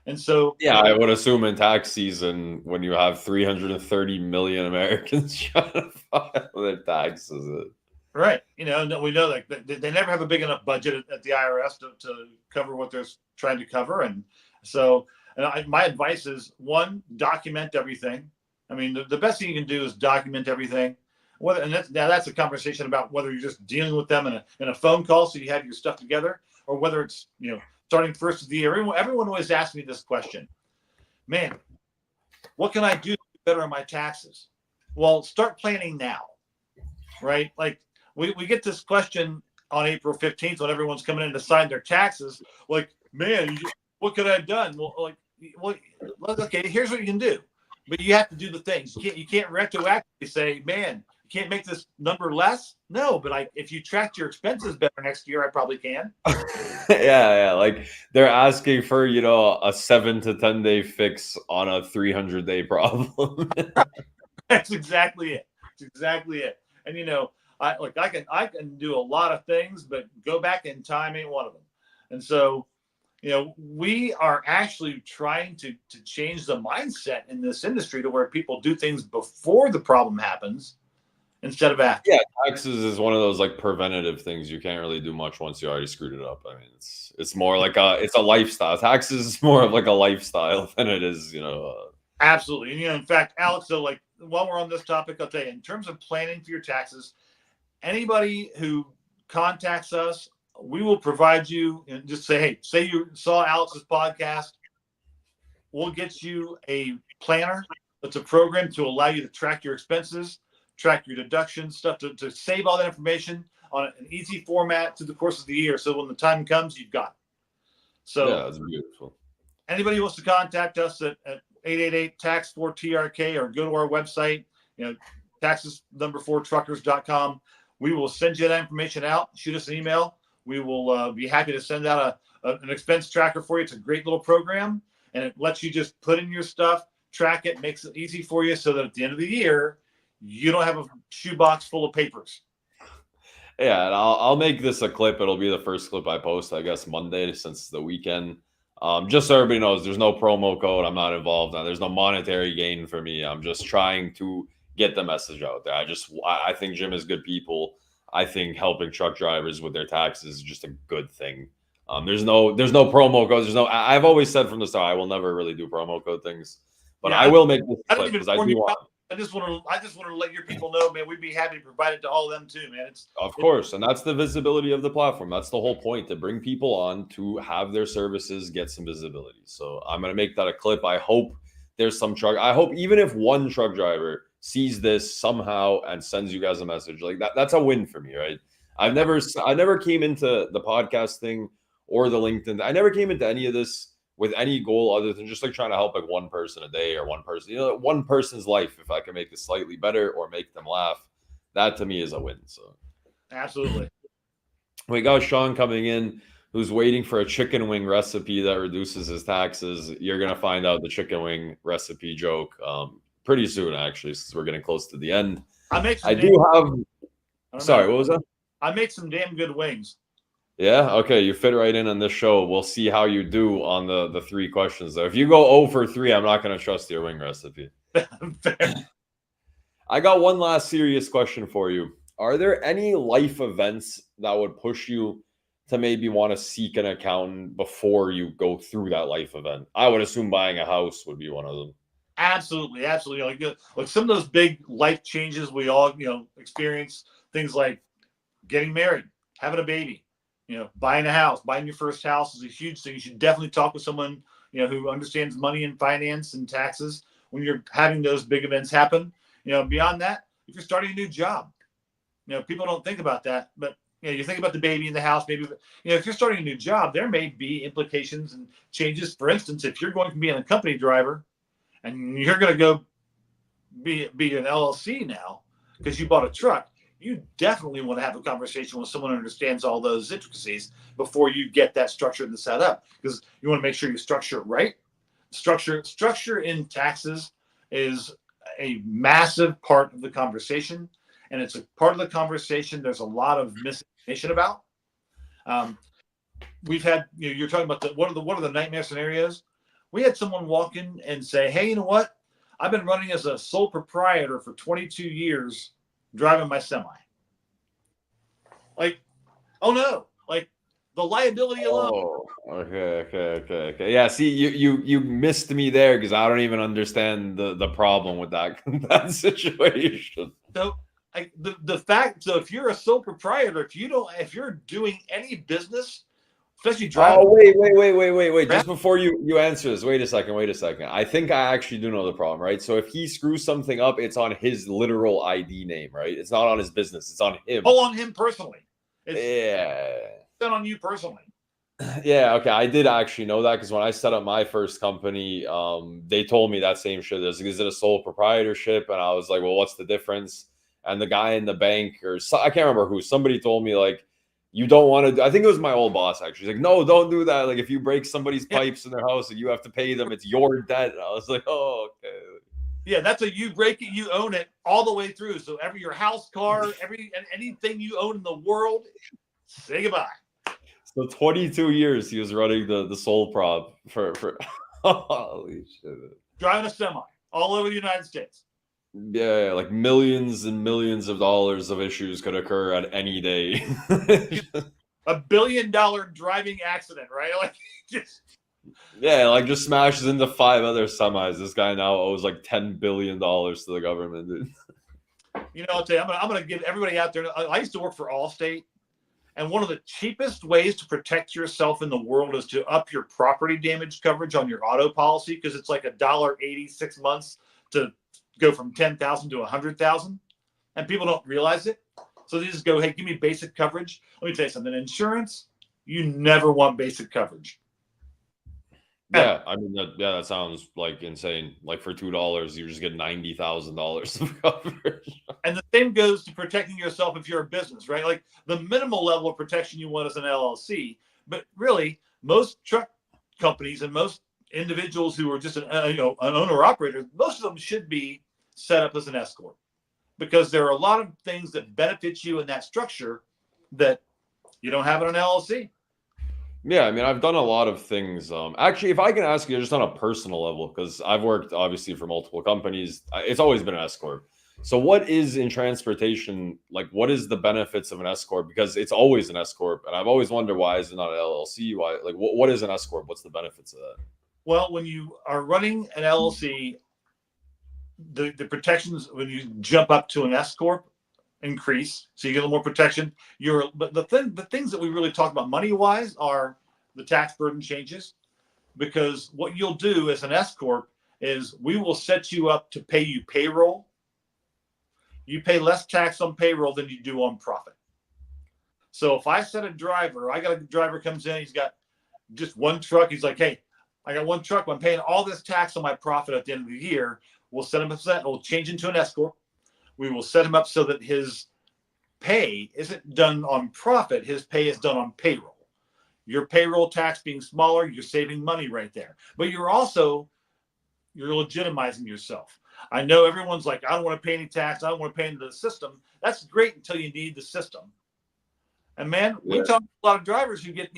B: And so,
A: yeah, I would assume in tax season, when you have 330 million Americans trying to file their taxes.
B: Right. We know that they never have a big enough budget at the IRS to cover what they're trying to cover. And so my advice is, one, document everything. I mean, the best thing you can do is document everything. That's a conversation about whether you're just dealing with them in a phone call so you have your stuff together, or whether it's, starting first of the year. Everyone always asks me this question: man, what can I do to get better on my taxes? Well, start planning now, right? Like, we get this question on April 15th when everyone's coming in to sign their taxes. Like, man, what could I have done? Well, okay, here's what you can do. But you have to do the things. You can't retroactively say, man, You can't make this number less. No, but if you tracked your expenses better next year, I probably can.
A: Yeah. Like they're asking for, a 7 to 10 day fix on a 300-day problem.
B: That's exactly it. That's exactly it. And I can do a lot of things, but go back in time ain't one of them. And so, we are actually trying to change the mindset in this industry to where people do things before the problem happens instead of after.
A: Yeah, taxes is one of those like preventative things. You can't really do much once you already screwed it up. I mean, it's more like it's a lifestyle. Taxes is more of like a lifestyle than it is,
B: Absolutely. And in fact, Alex, so like while we're on this topic, I'll tell you, in terms of planning for your taxes, anybody who contacts us, we will provide you and just say, hey, say you saw Alex's podcast, we'll get you a planner. It's a program to allow you to track your expenses, track your deductions, stuff to save all that information on an easy format through the course of the year. So when the time comes, you've got it. So
A: yeah, it's beautiful.
B: Anybody who wants to contact us at 888-TAX4TRK or go to our website, taxes4truckers.com. We will send you that information out. Shoot us an email. We will be happy to send out an expense tracker for you. It's a great little program, and it lets you just put in your stuff, track it, makes it easy for you so that at the end of the year, you don't have a shoebox full of papers.
A: Yeah, and I'll make this a clip. It'll be the first clip I post, I guess, Monday, since it's the weekend. Just so everybody knows, there's no promo code. I'm not involved. There's no monetary gain for me. I'm just trying to get the message out there. I think Jim is good people. I think helping truck drivers with their taxes is just a good thing. There's no promo codes. I've always said from the start, I will never really do promo code things, but yeah, I will make this clip because I do want.
B: I just want to let your people know, man. We'd be happy to provide it to all of them too, man.
A: Of course, and that's the visibility of the platform. That's the whole point, to bring people on to have their services get some visibility. So I'm gonna make that a clip. I hope there's some truck. I hope even if one truck driver sees this somehow and sends you guys a message like that, that's a win for me, right? I never came into the podcast thing or the LinkedIn. I never came into any of this with any goal other than just like trying to help like one person a day or one person, one person's life. If I can make it slightly better or make them laugh, that to me is a win. So
B: absolutely.
A: We got Sean coming in who's waiting for a chicken wing recipe that reduces his taxes. You're going to find out the chicken wing recipe joke pretty soon, actually, since we're getting close to the end. Sorry, what was that?
B: I make some damn good wings.
A: Yeah. Okay. You fit right in on this show. We'll see how you do on the 3 questions though. If you go 0 for 3, I'm not going to trust your wing recipe. I got one last serious question for you. Are there any life events that would push you to maybe want to seek an accountant before you go through that life event? I would assume buying a house would be one of them.
B: Absolutely. Like some of those big life changes we all, experience, things like getting married, having a baby. Buying a house, buying your first house is a huge thing. You should definitely talk with someone, who understands money and finance and taxes when you're having those big events happen. Beyond that, if you're starting a new job, people don't think about that, but you think about the baby in the house, maybe, if you're starting a new job, there may be implications and changes. For instance, if you're going to be a company driver and you're going to go be an LLC now because you bought a truck, you definitely want to have a conversation with someone who understands all those intricacies before you get that structured and set up, because you want to make sure you structure it right. Structure in taxes is a massive part of the conversation, and it's a part of the conversation there's a lot of misinformation about. We've had, you're talking about what are the nightmare scenarios. We had someone walk in and say, hey, you know what? I've been running as a sole proprietor for 22 years driving my semi. Like, oh no, like the liability alone.
A: Oh, okay. Yeah, see, you missed me there because I don't even understand the problem with that situation.
B: So the fact, so if you're a sole proprietor, if you're doing any business, especially driving.
A: Oh, wait. Just before you answer this, wait a second. I think I actually do know the problem, right? So if he screws something up, it's on his literal ID name, right? It's not on his business. It's on him.
B: Oh, on him personally.
A: It's
B: not on you personally.
A: Yeah, okay. I did actually know that because when I set up my first company, they told me that same shit. Is it a sole proprietorship? And I was like, well, what's the difference? and the guy in the bank, or I can't remember who, somebody told me like, you don't want to, I think it was my old boss actually. He's like, no, don't do that. Like, if you break somebody's
B: Yeah.
A: pipes in their house and you have to pay them, it's your debt. And I was like, oh, okay.
B: Yeah, that's you break it, you own it all the way through. So your house, car, anything you own in the world, say goodbye.
A: So 22 years he was running the sole prop for holy shit.
B: Driving a semi all over the United States.
A: Yeah, like millions and millions of dollars of issues could occur at any day.
B: $1 billion driving accident, right? Like, just
A: yeah, like just smashes into 5 other semis. This guy now owes like $10 billion to the government, dude.
B: I'll tell you, I'm gonna give everybody out there. I used to work for Allstate, and one of the cheapest ways to protect yourself in the world is to up your property damage coverage on your auto policy, because it's like $1.80 6 months to go from 10,000 to 100,000, and people don't realize it. So they just go, hey, give me basic coverage. Let me tell you something. Insurance, you never want basic coverage.
A: Yeah, I mean that sounds like insane. Like for $2, you just get $90,000 of coverage.
B: And the same goes to protecting yourself if you're a business, right? Like the minimal level of protection you want as an LLC, but really most truck companies and most individuals who are just an owner operator, most of them should be set up as an S corp, because there are a lot of things that benefit you in that structure that you don't have in an LLC.
A: Yeah, I mean, I've done a lot of things. Actually, if I can ask you just on a personal level, because I've worked obviously for multiple companies, it's always been an S corp. So, what is in transportation? Like, what is the benefits of an S corp? Because it's always an S corp, and I've always wondered, why is it not an LLC? Why, like, what is an S corp? What's the benefits of that?
B: Well, when you are running an LLC, the protections when you jump up to an S corp increase, so you get a little more protection. But the things that we really talk about money wise are the tax burden changes, because what you'll do as an S corp is we will set you up to pay you payroll. You pay less tax on payroll than you do on profit. So if I got a driver comes in, he's got just one truck. He's like, hey, I got one truck, but I'm paying all this tax on my profit at the end of the year. We'll set him up so that we'll change into an S corp. We will set him up so that his pay isn't done on profit. His pay is done on payroll. Your payroll tax being smaller, you're saving money right there. But you're legitimizing yourself. I know everyone's like, I don't want to pay any tax. I don't want to pay into the system. That's great until you need the system. And man, we talk to a lot of drivers who get,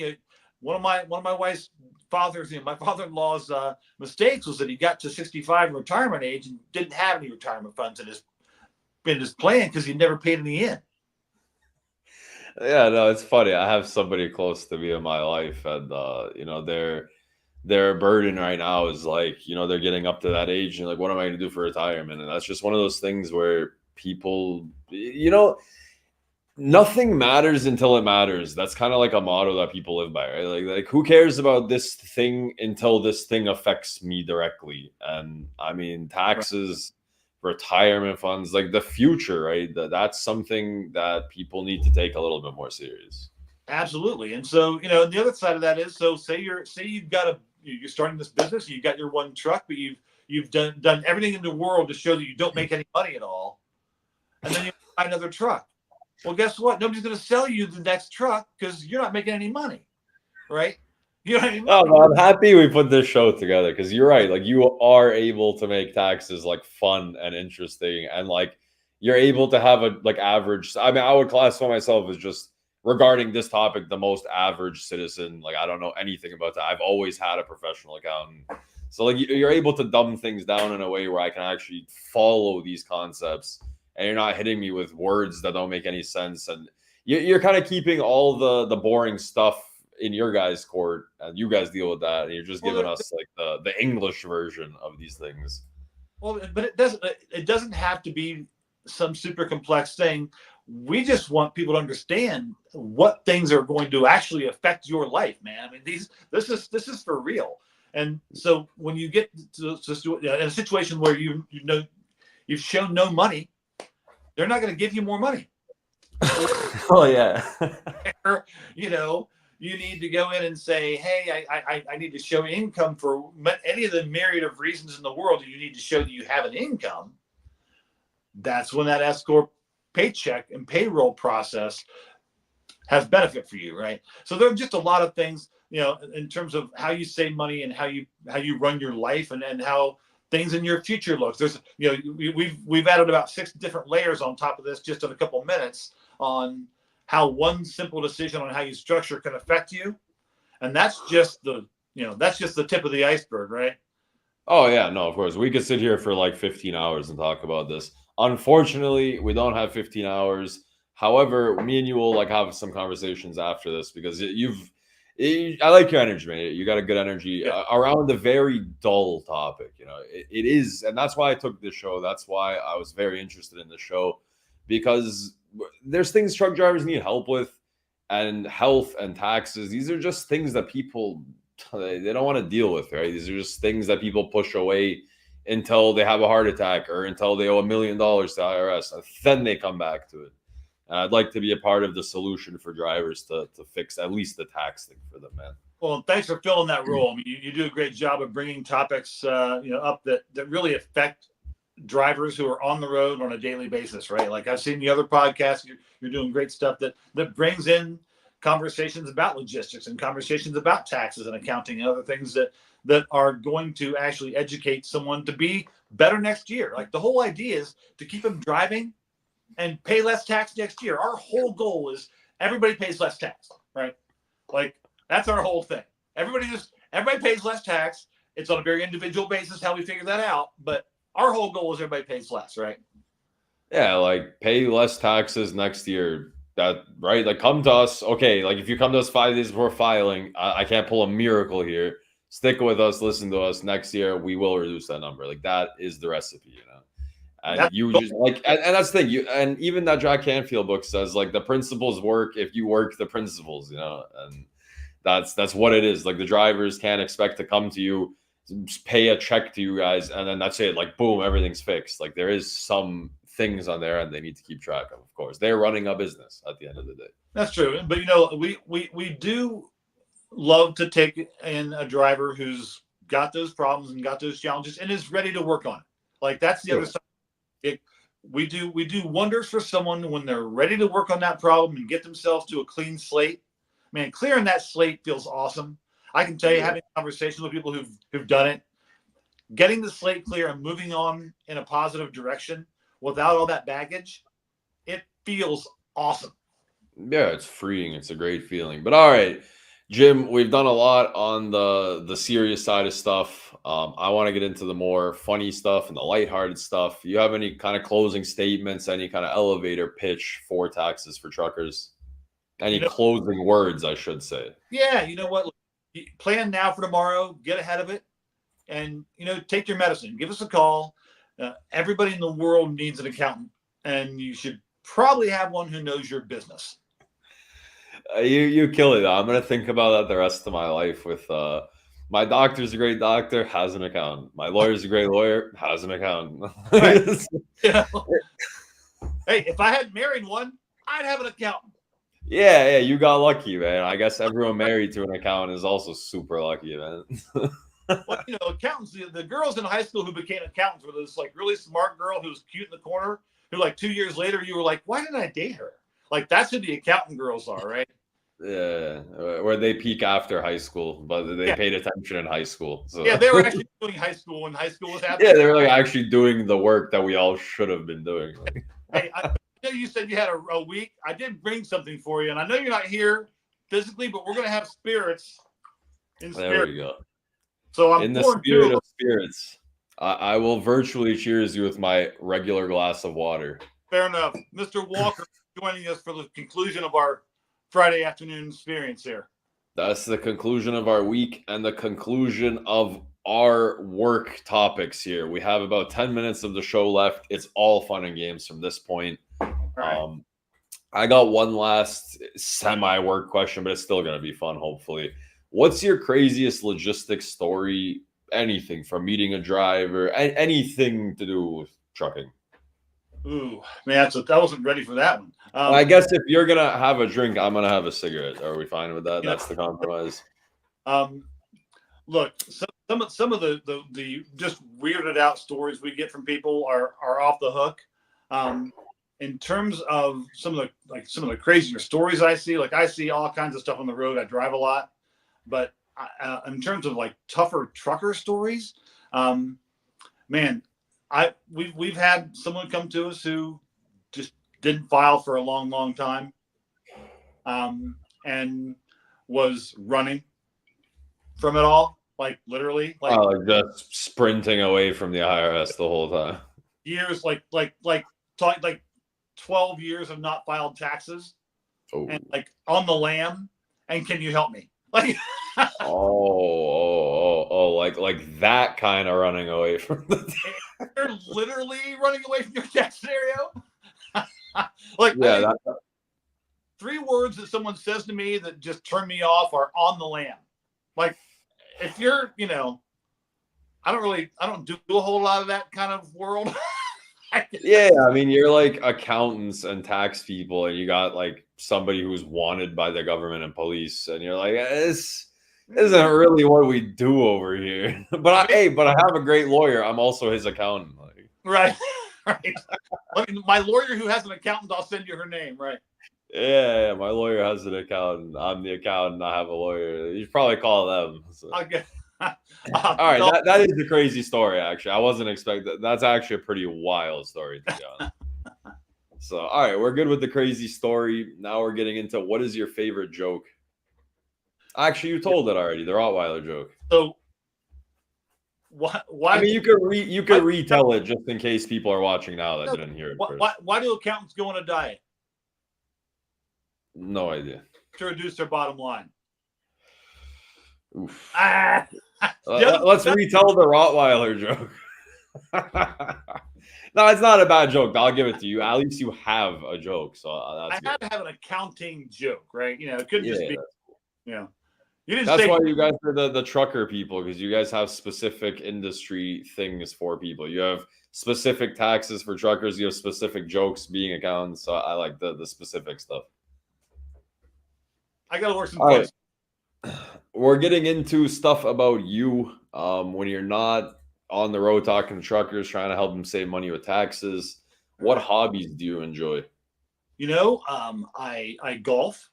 B: one of my wife's my father-in-law's mistakes was that he got to 65 retirement age and didn't have any retirement funds in his plan because he never paid any in.
A: Yeah, no, it's funny. I have somebody close to me in my life, and their burden right now is like, they're getting up to that age and like, what am I going to do for retirement? And that's just one of those things where people, nothing matters until it matters. That's kind of like a motto that people live by, right? Like who cares about this thing until this thing affects me directly? And I mean, taxes, retirement funds, like the future, right? That's something that people need to take a little bit more serious.
B: Absolutely. And so, the other side of that is, so you're starting this business, you've got your one truck, but you've done everything in the world to show that you don't make any money at all. And then you buy another truck. Well, guess what? Nobody's going to sell you the next truck because you're not making any money, right? You know what I mean?
A: Oh, I'm happy we put this show together, because you're right. Like, you are able to make taxes like fun and interesting, and like you're able to have a like average. I mean, I would classify myself as just, regarding this topic, the most average citizen. Like, I don't know anything about that. I've always had a professional accountant, so like you're able to dumb things down in a way where I can actually follow these concepts, and you're not hitting me with words that don't make any sense, and you're kind of keeping all the boring stuff in your guys' court, and you guys deal with that, and you're just giving us like the English version of these things.
B: Well, but it doesn't have to be some super complex thing. We just want people to understand what things are going to actually affect your life, man. I mean, this is for real. And so when you get to in a situation where you've shown no money, they're not going to give you more money.
A: Oh yeah.
B: You need to go in and say, hey, I need to show income for any of the myriad of reasons in the world. You need to show that you have an income. That's when that S corp paycheck and payroll process has benefit for you, right? So there are just a lot of things, in terms of how you save money and how you run your life, and how things in your future looks. There's, we've added about 6 different layers on top of this just in a couple of minutes on how one simple decision on how you structure can affect you, and that's just the tip of the iceberg, right?
A: Oh yeah, no, of course. We could sit here for like 15 hours and talk about this. Unfortunately, we don't have 15 hours. However, me and you will like have some conversations after this because I like your energy, man. You got a good energy
B: Yeah.
A: around a very dull topic. It is, and that's why I took this show. That's why I was very interested in the show because there's things truck drivers need help with, and health and taxes. These are just things that people they don't want to deal with, right? These are just things that people push away until they have a heart attack or until they owe $1 million to IRS, and then they come back to it. And I'd like to be a part of the solution for drivers to fix at least the tax thing for them, man.
B: Well, thanks for filling that role. I mean, you do a great job of bringing topics, up that really affect drivers who are on the road on a daily basis, right? Like I've seen the other podcasts, you're doing great stuff that brings in conversations about logistics and conversations about taxes and accounting and other things that are going to actually educate someone to be better next year. Like the whole idea is to keep them driving and pay less tax next year. Our whole goal is everybody pays less tax, right? Like that's our whole thing. Everybody pays less tax. It's on a very individual basis how we figure that out, but our whole goal is everybody pays less, right?
A: Yeah, like pay less taxes next year. That right? Like come to us. Okay, like if you come to us 5 days before filing, I can't pull a miracle here. Stick with us, listen to us. Next year, we will reduce that number. Like that is the recipe. And
B: That's
A: you just like, and that's the thing. And even that Jack Canfield book says like the principles work if you work the principles. And that's what it is. Like the drivers can't expect to come to you, pay a check to you guys, and then that's it. Like boom, everything's fixed. Like there is some things on there, and they need to keep track of. Of course, they're running a business at the end of the day.
B: That's true. But we do love to take in a driver who's got those problems and got those challenges and is ready to work on it. Like that's the other side. We do wonders for someone when they're ready to work on that problem and get themselves to a clean slate. Man, clearing that slate feels awesome. I can tell you, having conversations with people who've done it, getting the slate clear and moving on in a positive direction without all that baggage, it feels awesome.
A: Yeah, it's freeing. It's a great feeling. But all right, Jim, we've done a lot on the serious side of stuff. I want to get into the more funny stuff and the lighthearted stuff. You have any kind of closing statements, any kind of elevator pitch for Taxes for Truckers? Any closing words, I should say.
B: Yeah, you know what? Plan now for tomorrow. Get ahead of it, and take your medicine. Give us a call. Everybody in the world needs an accountant, and you should probably have one who knows your business.
A: You kill it. I'm gonna think about that the rest of my life. With my doctor's a great doctor, has an accountant. My lawyer's a great lawyer, has an accountant.
B: Right. Hey, if I hadn't married one, I'd have an accountant.
A: Yeah, you got lucky, man. I guess everyone married to an accountant is also super lucky, man.
B: Well, accountants, the girls in high school who became accountants were this like really smart girl who was cute in the corner, who like 2 years later you were like, why didn't I date her? Like that's who the accountant girls are, right?
A: Yeah, where they peak after high school, but they paid attention in high school. So.
B: Yeah, they were actually doing high school when high school was happening.
A: Yeah, they were like actually doing the work that we all should have been doing.
B: Hey, I know you said you had a week. I did bring something for you, and I know you're not here physically, but we're going to have spirits in spirit.
A: There we go.
B: So I'm
A: in the spirit of spirits. I will virtually cheers you with my regular glass of water.
B: Fair enough. Mr. Walker joining us for the conclusion of our Friday afternoon experience here.
A: That's the conclusion of our week and the conclusion of our work topics here. We have about 10 minutes of the show left. It's all fun and games from this point.
B: Right.
A: I got one last semi-work question, but it's still going to be fun, hopefully. What's your craziest logistics story? Anything from meeting a driver, anything to do with trucking?
B: Ooh, man, I wasn't ready for that one.
A: I guess if you're going to have a drink, I'm going to have a cigarette. Are we fine with that? That's the compromise.
B: Look, some of the just weirded out stories we get from people are off the hook. in terms of some of the crazier stories I see, like I see all kinds of stuff on the road. I drive a lot, but in terms of like tougher trucker stories, man, we've had someone come to us who just didn't file for a long time, and was running from it all, like literally, like
A: just sprinting away from the IRS the whole time.
B: Years, like 12 years of not filed taxes, and like on the lam, and can you help me? Like,
A: like that kind of running away from the.
B: You're literally running away from your tax scenario. Like,
A: yeah,
B: 3 words that someone says to me that just turn me off are on the lam. Like, if you're, I don't do a whole lot of that kind of world.
A: Yeah, I mean, you're like accountants and tax people, and you got like somebody who's wanted by the government and police, and you're like, this isn't really what we do over here. But I have a great lawyer. I'm also his accountant. Like.
B: Right. My lawyer who has an accountant, I'll send you her name. Right.
A: Yeah, my lawyer has an accountant. I'm the accountant. I have a lawyer. You should probably call them. So.
B: Okay.
A: All right, that is a crazy story. Actually, I wasn't expecting. That's actually a pretty wild story, to be honest. So, all right, we're good with the crazy story. Now we're getting into what is your favorite joke. Actually, you told it already. The Rottweiler joke.
B: So, why?
A: I mean, you could retell it just in case people are watching now that didn't hear it first.
B: Why do accountants go on a diet?
A: No idea.
B: To reduce their bottom line.
A: Oof. Let's retell the Rottweiler joke. No, it's not a bad joke. I'll give it to you. At least you have a joke. So that's
B: I had to have an accounting joke, right? It couldn't just be, You didn't
A: that's why you guys are the trucker people, because you guys have specific industry things for people. You have specific taxes for truckers. You have specific jokes being accountants. So I like the specific stuff.
B: I got to work some points.
A: Right. We're getting into stuff about you when you're not on the road talking to truckers, trying to help them save money with taxes. What hobbies do you enjoy?
B: I golf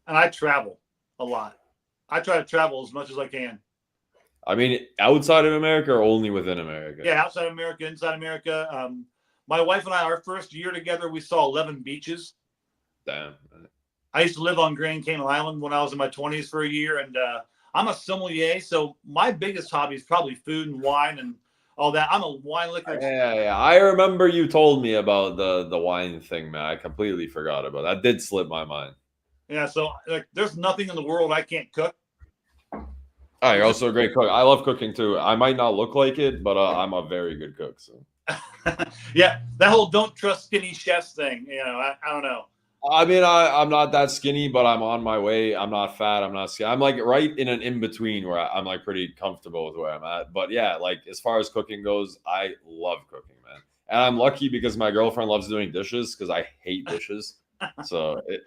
B: and I travel a lot. I try to travel as much as I can.
A: I mean, outside of America or only within America?
B: Yeah, outside of America, inside America. My wife and I, our first year together, we saw 11 beaches.
A: Damn.
B: I used to live on Grand Canal Island when I was in my 20s for a year, and I'm a sommelier, so my biggest hobby is probably food and wine and all that. I'm a wine liquor.
A: Yeah. I remember you told me about the wine thing, man. I completely forgot about that. Did slip my mind.
B: Yeah, so there's nothing in the world I can't cook.
A: Oh, you're also a great cook. I love cooking too. I might not look like it, but I'm a very good cook. So.
B: Yeah, that whole don't trust skinny chefs thing. I don't know.
A: I mean, I'm not that skinny, but I'm on my way. I'm not fat. I'm not skinny. I'm like right in an in-between where I'm like pretty comfortable with where I'm at. But yeah, like as far as cooking goes, I love cooking, man. And I'm lucky because my girlfriend loves doing dishes because I hate dishes.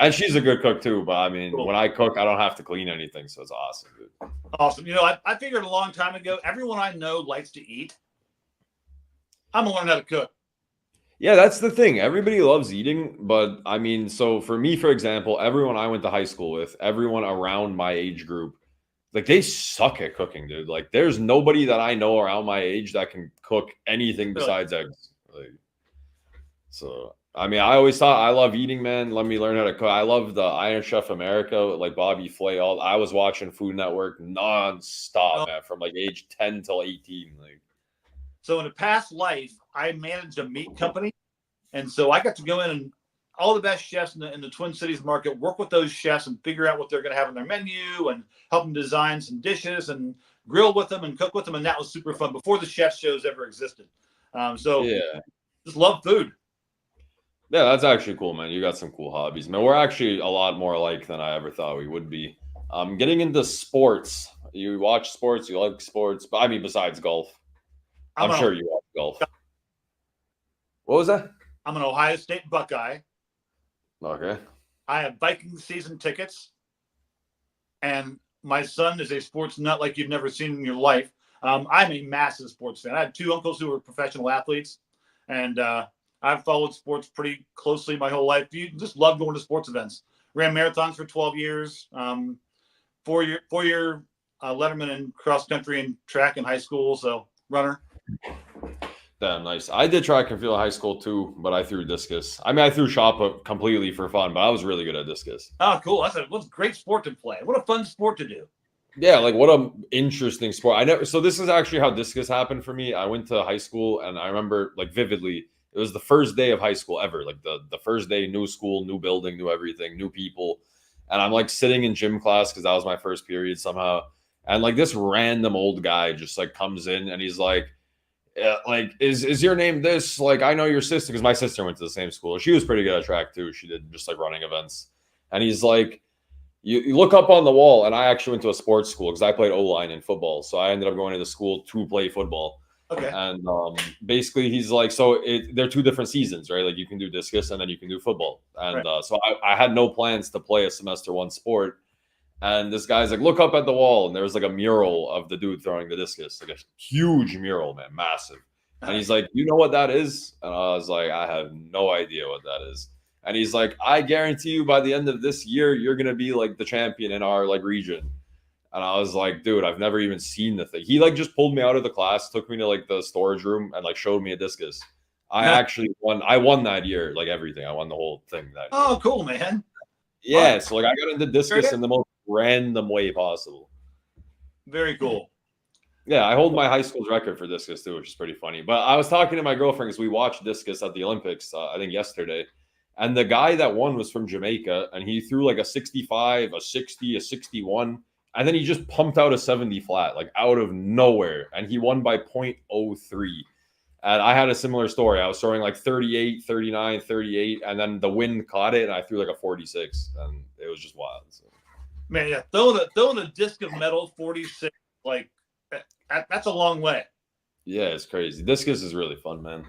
A: And she's a good cook too. But I mean, cool. When I cook, I don't have to clean anything. So it's awesome, dude.
B: Awesome. I figured a long time ago, everyone I know likes to eat. I'm going to learn how to cook.
A: Yeah, that's the thing. Everybody loves eating, but I mean, so for me, for example, everyone I went to high school with, everyone around my age group, like they suck at cooking, dude. Like there's nobody that I know around my age that can cook anything besides eggs. Like, so, I mean, I always thought I love eating, man. Let me learn how to cook. I love the Iron Chef America, like Bobby Flay. I was watching Food Network nonstop, man, from like age 10 till 18. Like,
B: so in a past life, I managed a meat company. And so I got to go in and all the best chefs in the Twin Cities market, work with those chefs and figure out what they're going to have in their menu and help them design some dishes and grill with them and cook with them. And that was super fun before the chef shows ever existed. Just love food.
A: Yeah, that's actually cool, man. You got some cool hobbies, man. We're actually a lot more alike than I ever thought we would be. Getting into sports. You watch sports, you like sports, but I mean, besides golf. I'm sure you watch golf. What was that?
B: I'm an Ohio State Buckeye.
A: Okay.
B: I have Viking season tickets. And my son is a sports nut like you've never seen in your life. I'm a massive sports fan. I had 2 uncles who were professional athletes. And I I've followed sports pretty closely my whole life. You just love going to sports events. Ran marathons for 12 years. 4-year letterman in cross country and track in high school. So runner.
A: Damn nice. I did track and field in high school too, but I threw discus. I mean, I threw shot put completely for fun, but I was really good at discus.
B: Oh, cool. That's a great sport to play. What a fun sport to do.
A: Yeah, like what a interesting sport. I never. So this is actually how discus happened for me. I went to high school, and I remember like vividly. It was the first day of high school ever. Like the first day, new school, new building, new everything, new people, and I'm like sitting in gym class because that was my first period somehow, and like this random old guy just like comes in and he's like, is your name this? Like, I know your sister because my sister went to the same school. She was pretty good at track too. She did just like running events, and he's like. You look up on the wall, and I actually went to a sports school because I played O-line in football. So I ended up going to the school to play football.
B: Okay.
A: And basically, he's like, so they're two different seasons, right? Like you can do discus and then you can do football. And
B: Right.
A: so I had no plans to play a semester one sport. And this guy's like, look up at the wall. And there was like a mural of the dude throwing the discus, like a huge mural, man, massive. And he's like, you know what that is? And I was like, I have no idea what that is. And he's like, I guarantee you by the end of this year, you're going to be like the champion in our like region. And I was like, dude, I've never even seen the thing. He like just pulled me out of the class, took me to like the storage room and like showed me a discus. I actually won. I won that year, like everything. I won the whole thing that year.
B: Oh, cool, man.
A: Yeah. So like I got into discus in the most random way possible.
B: Very cool.
A: Yeah, I hold my high school's record for discus too, which is pretty funny. But I was talking to my girlfriend because we watched discus at the Olympics, I think yesterday. And the guy that won was from Jamaica, and he threw like a 65, a 60, a 61, and then he just pumped out a 70 flat, like out of nowhere. And he won by 0.03. And I had a similar story. I was throwing like 38, 39, 38, and then the wind caught it, and I threw like a 46, and it was just wild. So.
B: Man, yeah, throwing a disc of metal 46, like that's a long way.
A: Yeah, it's crazy. Discus is really fun, man.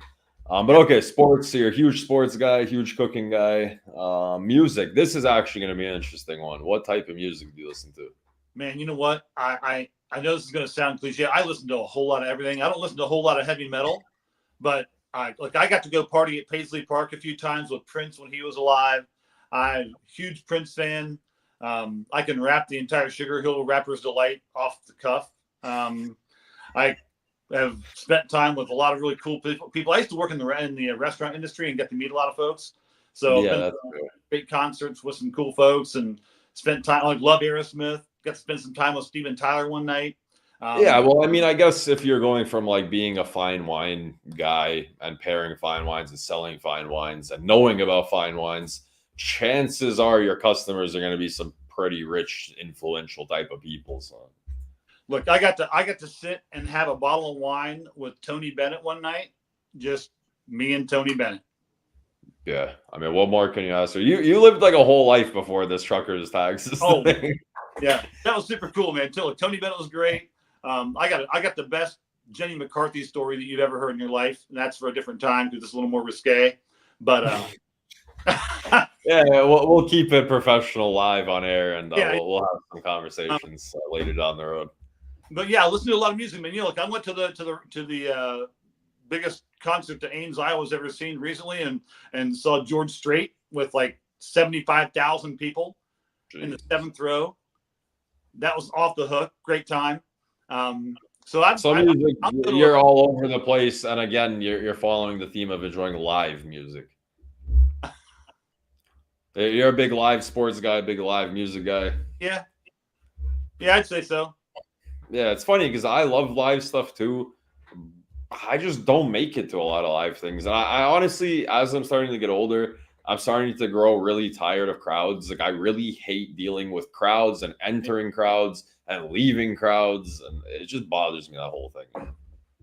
A: But okay, sports. So you're a huge sports guy, huge cooking guy. Music. This is actually going to be an interesting one. What type of music do you listen to?
B: Man, you know what? I know this is going to sound cliche. I listen to a whole lot of everything. I don't listen to a whole lot of heavy metal, but I got to go party at Paisley Park a few times with Prince when he was alive. I'm a huge Prince fan. I can rap the entire Sugar Hill Rapper's Delight off the cuff. I have spent time with a lot of really cool people. I used to work in the restaurant industry and get to meet a lot of folks. So
A: Yeah,
B: been
A: that's
B: to big concerts with some cool folks and spent time. Like love Aerosmith. Got to spend some time with Steven Tyler one night.
A: Yeah, well, I mean, I guess if you're going from like being a fine wine guy and pairing fine wines and selling fine wines and knowing about fine wines, chances are your customers are going to be some pretty rich, influential type of people. So.
B: Look, I got to sit and have a bottle of wine with Tony Bennett one night. Just me and Tony Bennett.
A: Yeah, I mean, what more can you ask for? You lived like a whole life before this truckers taxes.
B: Oh, yeah, that was super cool, man. Tony Bennett was great. I got the best Jenny McCarthy story that you've ever heard in your life, and that's for a different time because it's a little more risque. But
A: yeah, we'll keep it professional live on air, and we'll have some conversations later down the road.
B: But yeah, I listen to a lot of music, man. You know, like I went to the biggest concert that Ames, Iowa's ever seen recently, and saw George Strait with like 75,000 people in the 7th row. That was off the hook. Great time.
A: You're all over the place, and again, you're following the theme of enjoying live music. You're a big live sports guy, big live music guy.
B: Yeah, I'd say so.
A: Yeah, it's funny because I love live stuff too. I just don't make it to a lot of live things. And I honestly, as I'm starting to get older, I'm starting to grow really tired of crowds. Like I really hate dealing with crowds and entering crowds and leaving crowds. And it just bothers me, that whole thing.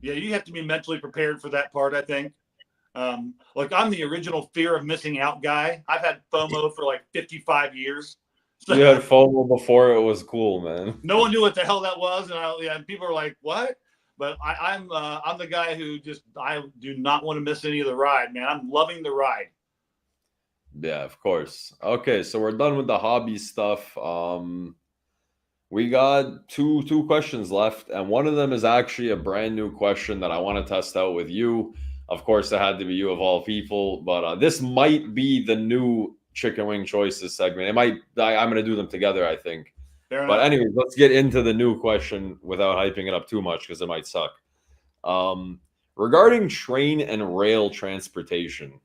B: Yeah, you have to be mentally prepared for that part, I think. Like I'm the original fear of missing out guy. I've had FOMO for like 55 years.
A: So, you had FOMO before it was cool, man.
B: No one knew what the hell that was. And people are like, what? But I'm the guy who I do not want to miss any of the ride, man. I'm loving the ride.
A: Yeah, of course. Okay, so we're done with the hobby stuff. We got two questions left, and one of them is actually a brand new question that I want to test out with you. Of course, it had to be you of all people. But this might be the new chicken wing choices segment. It might. I'm going to do them together, I think.
B: Fair
A: But
B: enough.
A: anyways, let's get into the new question without hyping it up too much because it might suck. Regarding train and rail transportation,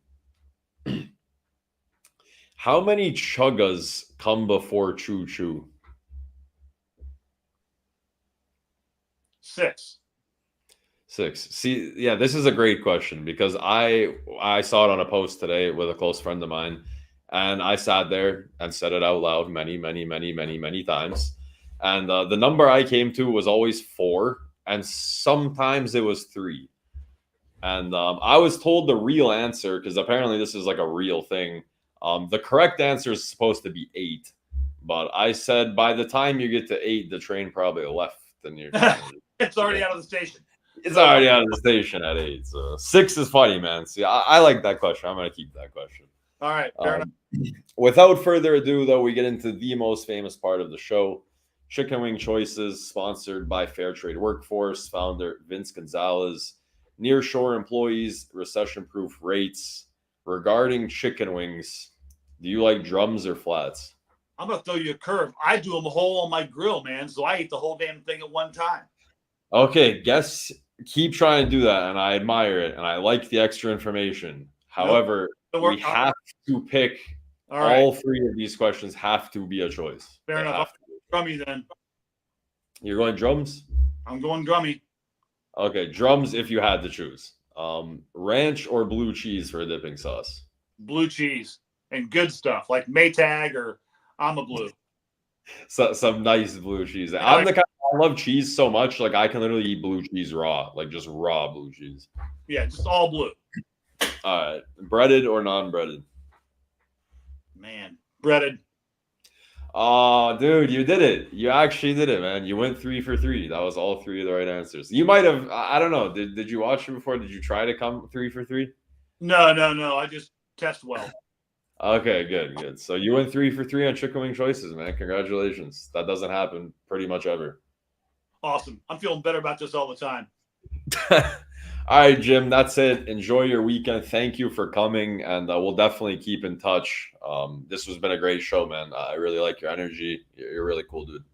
A: how many chuggas come before choo choo?
B: 6.
A: 6. See, yeah, this is a great question because I saw it on a post today with a close friend of mine, and I sat there and said it out loud many times. And the number I came to was always 4, and sometimes it was 3. And I was told the real answer, because apparently this is like a real thing. The correct answer is supposed to be 8, but I said by the time you get to 8, the train probably left, and you're
B: It's already out of the station.
A: it's already out of the station at 8. So 6 is funny, man. See, I like that question. I'm gonna keep that question.
B: All right, fair enough.
A: Without further ado, though, we get into the most famous part of the show. Chicken Wing Choices, sponsored by Fair Trade Workforce, founder Vince Gonzalez. Nearshore employees, recession-proof rates. Regarding chicken wings, do you like drums or flats?
B: I'm gonna throw you a curve. I do them whole on my grill, man. So I eat the whole damn thing at one time.
A: Okay, keep trying to do that, and I admire it, and I like the extra information. However, we have to pick. All 3 of these questions have to be a choice.
B: Fair enough. Drummy then.
A: You're going drums?
B: I'm going drummy.
A: Okay, drums if you had to choose. Ranch or blue cheese for a dipping sauce?
B: Blue cheese and good stuff like Maytag or I'm a blue.
A: So, some nice blue cheese. I'm the kind I love cheese so much, like I can literally eat blue cheese raw, like just raw blue cheese.
B: Yeah, just all blue.
A: All right, breaded or non-breaded?
B: Man, breaded.
A: Oh, dude, you did it. You actually did it, man. You went 3 for 3. That was all 3 of the right answers. You might have, I don't know. Did you watch it before? Did you try to come 3 for 3?
B: No. I just test well.
A: Okay, good. So you went 3 for 3 on chicken wing choices, man. Congratulations. That doesn't happen pretty much ever.
B: Awesome. I'm feeling better about this all the time.
A: All right, Jim, that's it. Enjoy your weekend. Thank you for coming, and we'll definitely keep in touch. This has been a great show, man. I really like your energy. You're a really cool dude.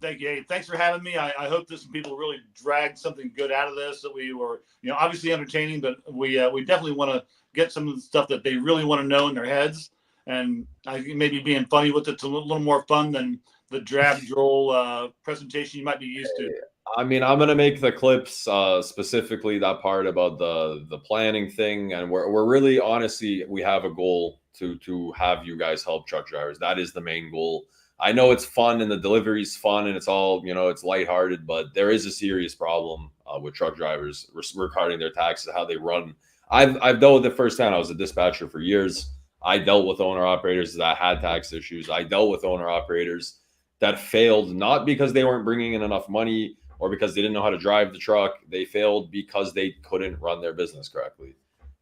B: Thank you. Hey, thanks for having me. I hope that some people really dragged something good out of this, that we were, obviously entertaining, but we definitely want to get some of the stuff that they really want to know in their heads. And I think maybe being funny with it's a little more fun than the drab droll presentation you might be used to.
A: I mean, I'm gonna make the clips specifically that part about the planning thing, and we're really honestly we have a goal to have you guys help truck drivers. That is the main goal. I know it's fun and the delivery's fun and it's all it's lighthearted, but there is a serious problem with truck drivers regarding their taxes, how they run. I've dealt with it firsthand. I was a dispatcher for years. I dealt with owner operators that had tax issues. I dealt with owner operators that failed not because they weren't bringing in enough money or because they didn't know how to drive the truck. They failed because they couldn't run their business correctly.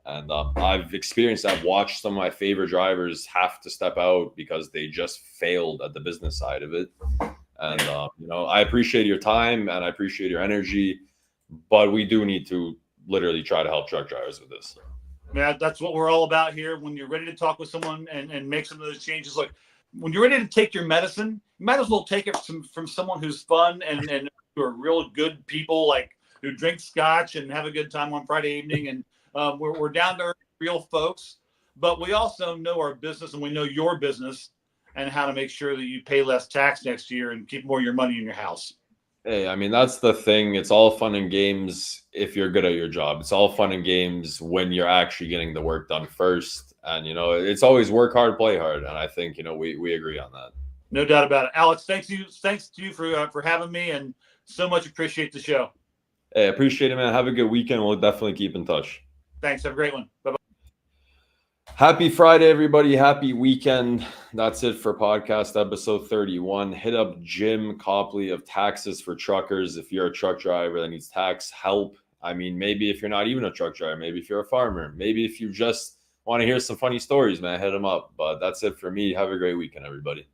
A: And I've experienced that. I've watched some of my favorite drivers have to step out because they just failed at the business side of it. And, I appreciate your time and I appreciate your energy, but we do need to literally try to help truck drivers with this.
B: Man, that's what we're all about here. When you're ready to talk with someone and make some of those changes, look, when you're ready to take your medicine, you might as well take it from someone who's fun and who are real good people, like who drink scotch and have a good time on Friday evening. And we're down to earth, real folks, but we also know our business and we know your business and how to make sure that you pay less tax next year and keep more of your money in your house.
A: Hey, I mean, that's the thing. It's all fun and games if you're good at your job. It's all fun and games when you're actually getting the work done first. And, it's always work hard, play hard. And I think, we agree on that.
B: No doubt about it. Alex, thanks to you for having me and so much appreciate the show.
A: Hey, appreciate it, man. Have a good weekend. We'll definitely keep in touch.
B: Thanks. Have a great one. Bye-bye.
A: Happy Friday, everybody. Happy weekend. That's it for podcast episode 31. Hit up Jim Copley of Taxes4Truckers if you're a truck driver that needs tax help. I mean, maybe if you're not even a truck driver, maybe if you're a farmer, maybe if you just want to hear some funny stories, man, hit him up. But that's it for me. Have a great weekend, everybody.